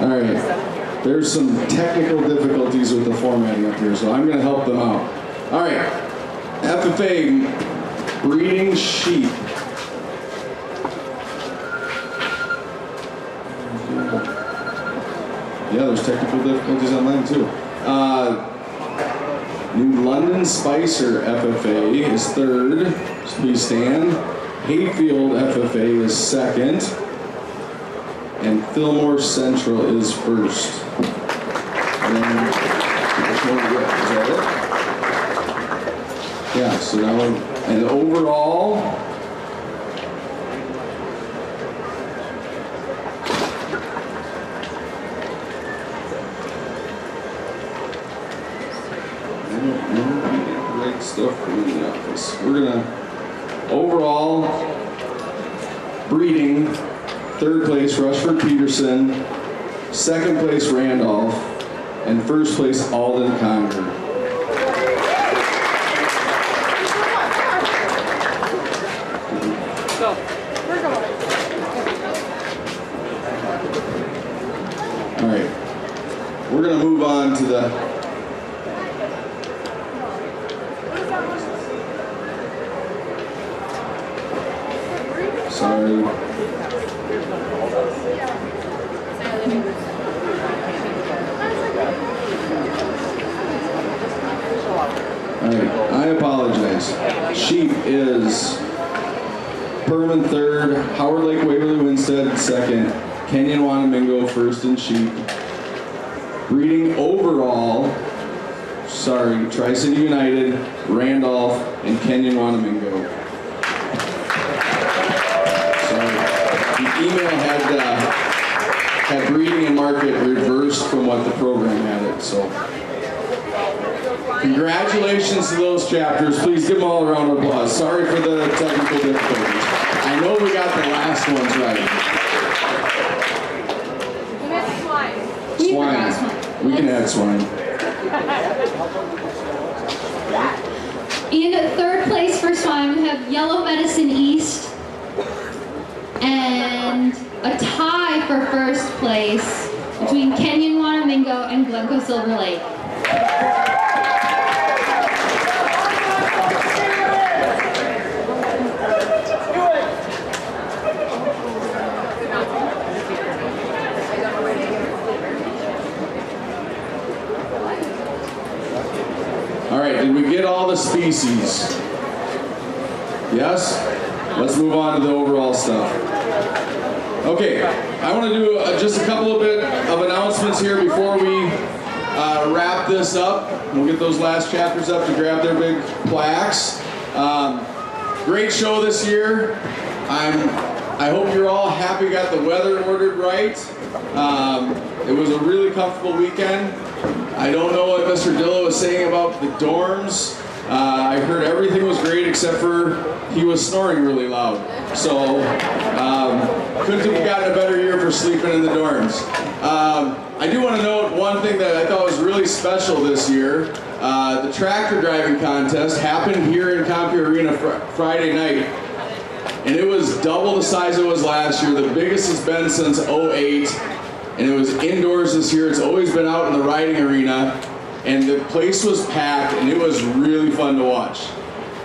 All right, there's some technical difficulties with the formatting up here, so I'm going to help them out. All right, FFA, breeding sheep. Yeah, there's technical difficulties on mine too. New London Spicer FFA is third, so please stand. Hayfield FFA is second. And Fillmore Central is first. And then, is that it? Yeah, so now, and overall, I don't know if we get the right stuff in the office. We're gonna, overall, breeding, third place, Rushford Peterson, second place, Randolph, and first place, Alden Conger. All right, we're going to move on to the sorry. Alright, I apologize. Sheep is Perman third, Howard Lake Waverly Winstead second, Kenyon Wanamingo first in sheep. Breeding overall, sorry, Tri-City United, Randolph, and Kenyon Wanamingo. Sorry, the email had breeding and market reversed from what the program had it, so. Congratulations to those chapters. Please give them all a round of applause. Sorry for the technical difficulties. I know we got the last ones right. Swine. We can add swine. In third place for swine, we have Yellow Medicine East. And a tie for first place between Kenyon Wanamingo and Glencoe Silver Lake. All right, did we get all the species? Yes? Let's move on to the overall stuff. Okay, I want to do just a couple of bit of announcements here before we wrap this up. We'll get those last chapters up to grab their big plaques. Great show this year. I hope you're all happy, got the weather ordered right. It was a really comfortable weekend. I don't know what Mr. Dillo was saying about the dorms. I heard everything was great except for he was snoring really loud. So couldn't have gotten a better year for sleeping in the dorms. I do want to note one thing that I thought was really special this year. The tractor driving contest happened here in Compier Arena Friday night, and it was double the size it was last year. The biggest it's been since '08, and it was indoors this year. It's always been out in the riding arena, and the place was packed, and it was really fun to watch.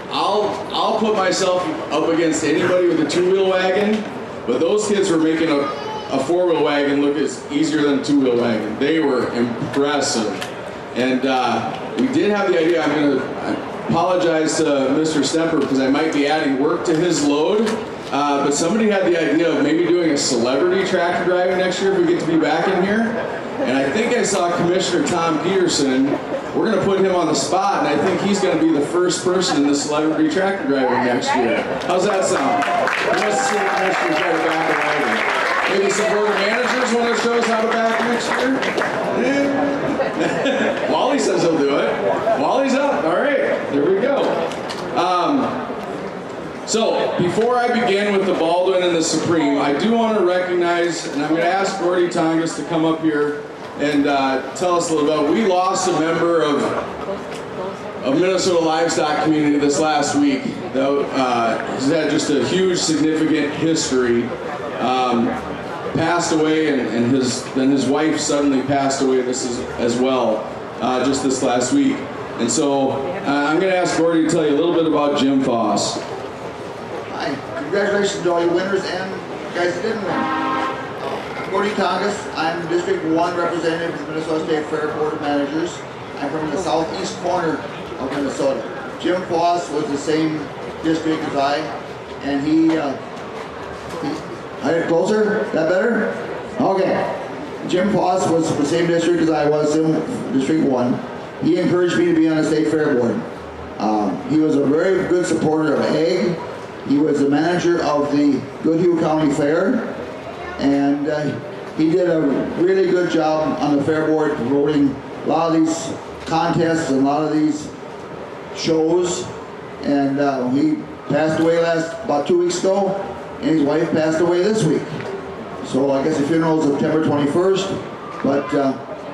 I'll put myself up against anybody with a two-wheel wagon, but those kids were making a four-wheel wagon look as easier than a two-wheel wagon. They were impressive. And we did have the idea, I'm going to apologize to Mr. Stemper because I might be adding work to his load, but somebody had the idea of maybe doing a celebrity tractor driving next year if we get to be back in here. And I think I saw Commissioner Tom Peterson. We're going to put him on the spot, and I think he's going to be the first person in the celebrity tractor driving next year. How's that sound? He wants to see the commissioners try to back a wagon. Maybe some board managers want to show us how to back next year? Yeah. Wally says he'll do it. Wally's up. All right. There we go. So, before I begin with the Baldwin and the Supreme, I do want to recognize, and I'm going to ask Gordy Tongas to come up here and tell us a little about, we lost a member of Minnesota livestock community this last week that has had just a huge, significant history. Passed away, and his wife suddenly passed away as well, just this last week. And so I'm going to ask Gordy to tell you a little bit about Jim Foss. Hi, congratulations to all your winners and guys that didn't win. Gordy Tongas, I'm District 1 representative of the Minnesota State Fair Board of Managers. I'm from the southeast corner of Minnesota. Jim Foss was the same district as I, and he closer? That better? Okay. Jim Foss was the same district as I was in District 1. He encouraged me to be on the State Fair Board. He was a very good supporter of ag. He was the manager of the Goodhue County Fair, and he did a really good job on the Fair Board promoting a lot of these contests and a lot of these shows. And he passed away about 2 weeks ago, and his wife passed away this week. So I guess the funeral is September 21st, but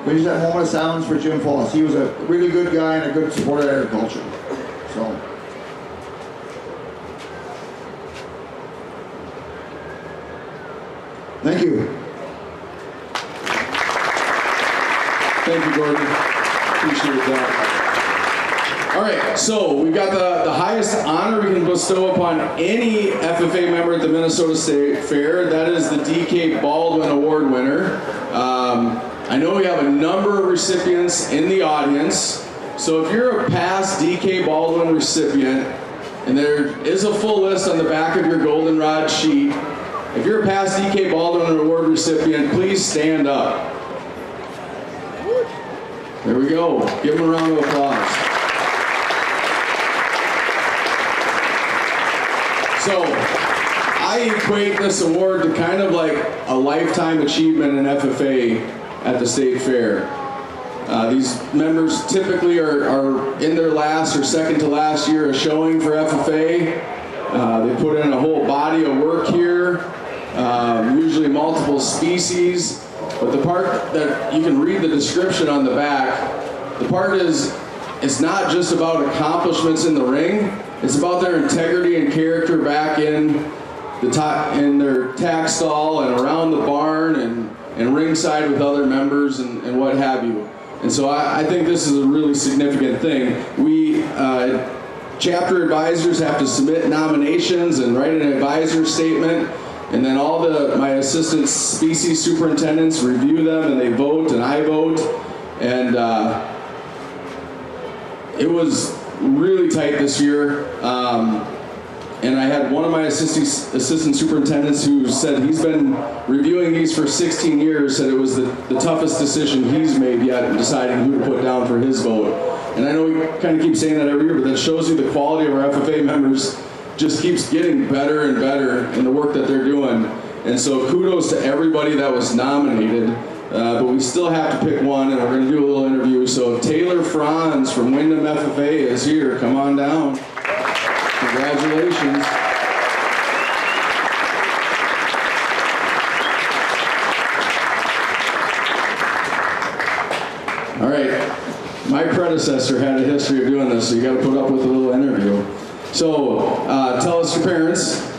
we just have a moment of silence for Jim Foss. He was a really good guy and a good supporter of agriculture. So. Thank you. Thank you, Gordon. Appreciate that. All right, so we've got the highest honor we can bestow upon any FFA member at the Minnesota State Fair. That is the D.K. Baldwin Award winner. I know we have a number of recipients in the audience. So if you're a past D.K. Baldwin recipient, and there is a full list on the back of your goldenrod sheet, if you're a past D.K. Baldwin Award recipient, please stand up. There we go. Give them a round of applause. So, I equate this award to kind of like a lifetime achievement in FFA at the State Fair. These members typically are in their last or second to last year of showing for FFA. They put in a whole body of work here, usually multiple species. But the part that you can read the description on the back, the part is, it's not just about accomplishments in the ring, it's about their integrity and character back in their tack stall and around the barn and ringside with other members and what have you. And so I think this is a really significant thing. We, chapter advisors have to submit nominations and write an advisor statement, and then all my assistant species superintendents review them and they vote and I vote. And it was really tight this year. And I had one of my assistant superintendents who said he's been reviewing these for 16 years, said it was the toughest decision he's made yet in deciding who to put down for his vote. And I know we kind of keep saying that every year, but that shows you the quality of our FFA members just keeps getting better and better in the work that they're doing. And so kudos to everybody that was nominated, but we still have to pick one, and we're going to do a little interview. So Taylor Franz from Wyndham FFA is here. Come on down. Congratulations. All right, my predecessor had a history of doing this, so you got to put up with a little interview. So, tell us your parents.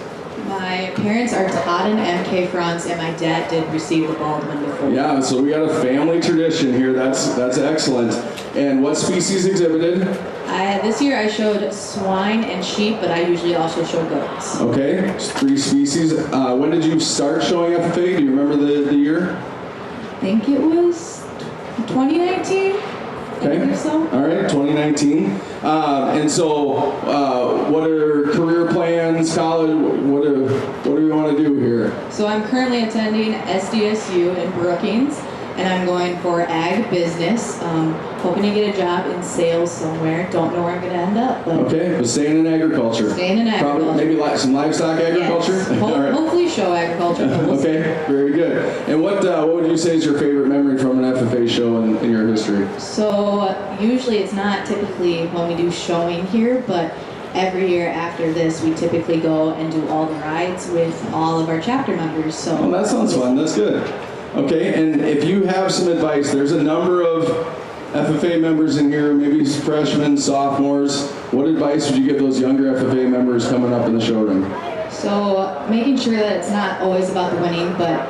My parents are Todd and M.K. Franz, and my dad did receive the Baldwin before. Yeah, so we got a family tradition here. That's excellent. And what species exhibited? This year I showed swine and sheep, but I usually also show goats. Okay, 3 species. When did you start showing FFA? Do you remember the year? I think it was 2019. Okay. I think so. All right, 2019. And so, what are career plans, college? What do you want to do here? So I'm currently attending SDSU in Brookings, and I'm going for ag business. Hoping to get a job in sales somewhere. Don't know where I'm going to end up. But okay, but staying in agriculture. Staying in agriculture. Probably maybe some livestock agriculture? Yes. All right. Hopefully show agriculture. Okay, very good. And what would you say is your favorite memory from an FFA show in your history? So usually it's not typically when we do showing here, but every year after this we typically go and do all the rides with all of our chapter members. So oh, that sounds fun. That's good. Okay, and if you have some advice, there's a number of FFA members in here, maybe freshmen, sophomores. What advice would you give those younger FFA members coming up in the showroom? So making sure that it's not always about the winning, but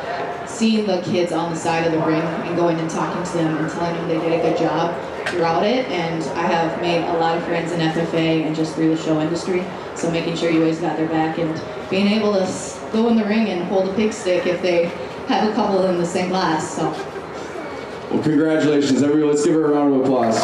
seeing the kids on the side of the ring and going and talking to them and telling them they did a good job throughout it. And I have made a lot of friends in FFA and just through the show industry. So making sure you always got their back and being able to go in the ring and hold a pig stick if they have a couple in the same class. So. Well, congratulations, everybody. Let's give her a round of applause.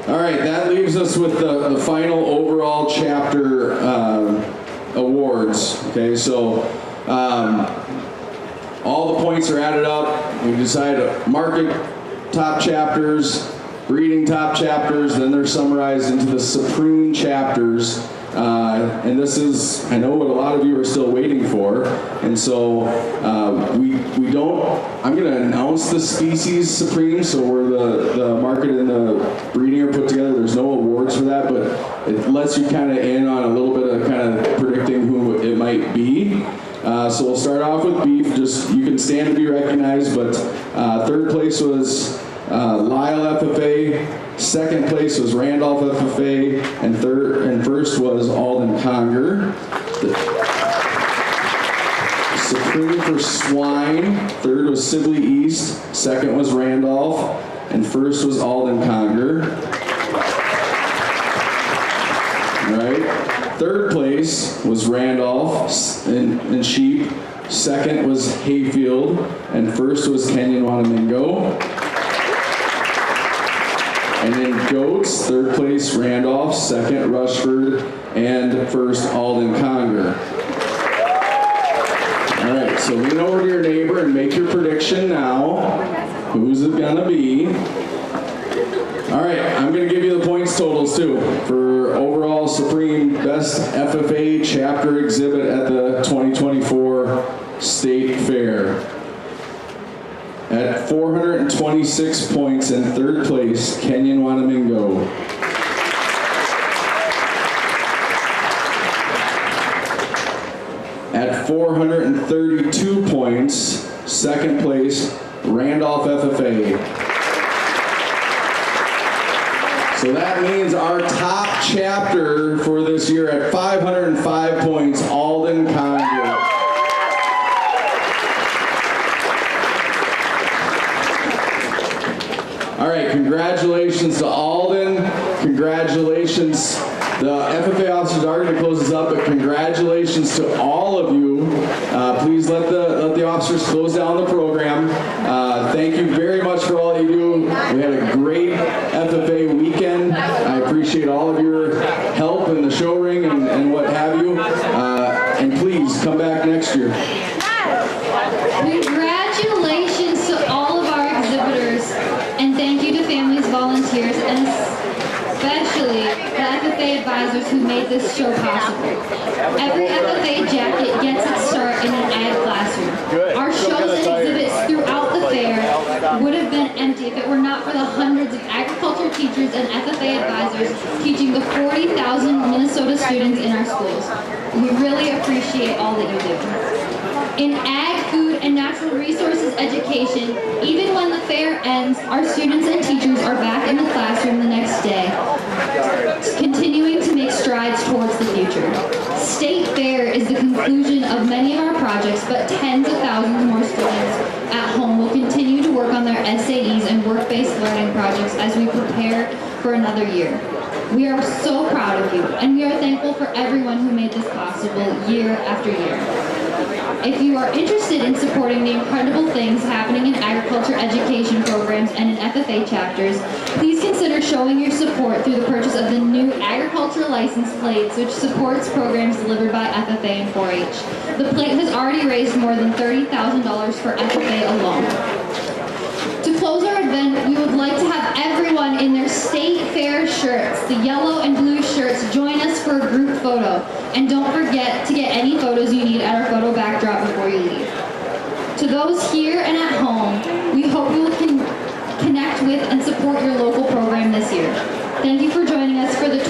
All right, that leaves us with the final overall chapter awards. Okay, so all the points are added up. We decide to market top chapters, breeding top chapters, then they're summarized into the supreme chapters. And this is, I know what a lot of you are still waiting for. And so we don't, I'm going to announce the species supreme, so where the market and the breeding are put together, there's no awards for that, but it lets you kind of in on a little bit of kind of predicting who it might be. So we'll start off with beef, just you can stand to be recognized, but third place was Lyle FFA, second place was Randolph FFA, and first was Alden Conger. Supreme for Swine, third was Sibley East, second was Randolph, and first was Alden Conger. All right. Third place was Randolph in sheep, second was Hayfield, and first was Kenyon Wanamingo. And in goats, third place Randolph, second Rushford, and first Alden Conger. All right, so lean over to your neighbor and make your prediction now. Who's it gonna be? All right, I'm gonna give you the points totals too for overall Supreme Best FFA Chapter Exhibit at the 2024 State Fair. At 426 points in third place, Kenyon Wanamingo. At 432 points, second place, Randolph FFA. So that means our top chapter for this year at 505 points, Alden Conger. All right, congratulations to Alden. Congratulations. The FFA officers are going to close this up, but congratulations to all of you. Please let the officers close down the program. Thank you very much for all you do. We had a great FFA weekend. I appreciate all of your help in the show ring and what have you. And please come back next year. Congratulations to all of our exhibitors, and thank you to families, volunteers, and especially the FFA advisors who made this show possible. Every FFA jacket gets its start in an ag classroom. Our shows and exhibits throughout the fair would have been empty if it were not for the hundreds of agriculture teachers and FFA advisors teaching the 40,000 Minnesota students in our schools. We really appreciate all that you do. In ag, food, and natural resources education, even when the fair ends, our students and teachers are back in the classroom the next day, continuing to make strides towards the future. State Fair is the conclusion of many of our projects, but tens of thousands more students at home will continue to work on their SAEs and work-based learning projects as we prepare for another year. We are so proud of you, and we are thankful for everyone who made this possible year after year. If you are interested in supporting the incredible things happening in agriculture education programs and in FFA chapters, please consider showing your support through the purchase of the new agriculture license plates, which supports programs delivered by FFA and 4-H. The plate has already raised more than $30,000 for FFA alone. To close our event, we would like to have everyone in their state fair shirts, the yellow and blue shirts, join us for a group photo. And don't forget to get any photos you need at our photo backdrop before you leave. To those here and at home, we hope you will connect with and support your local program this year. Thank you for joining us for the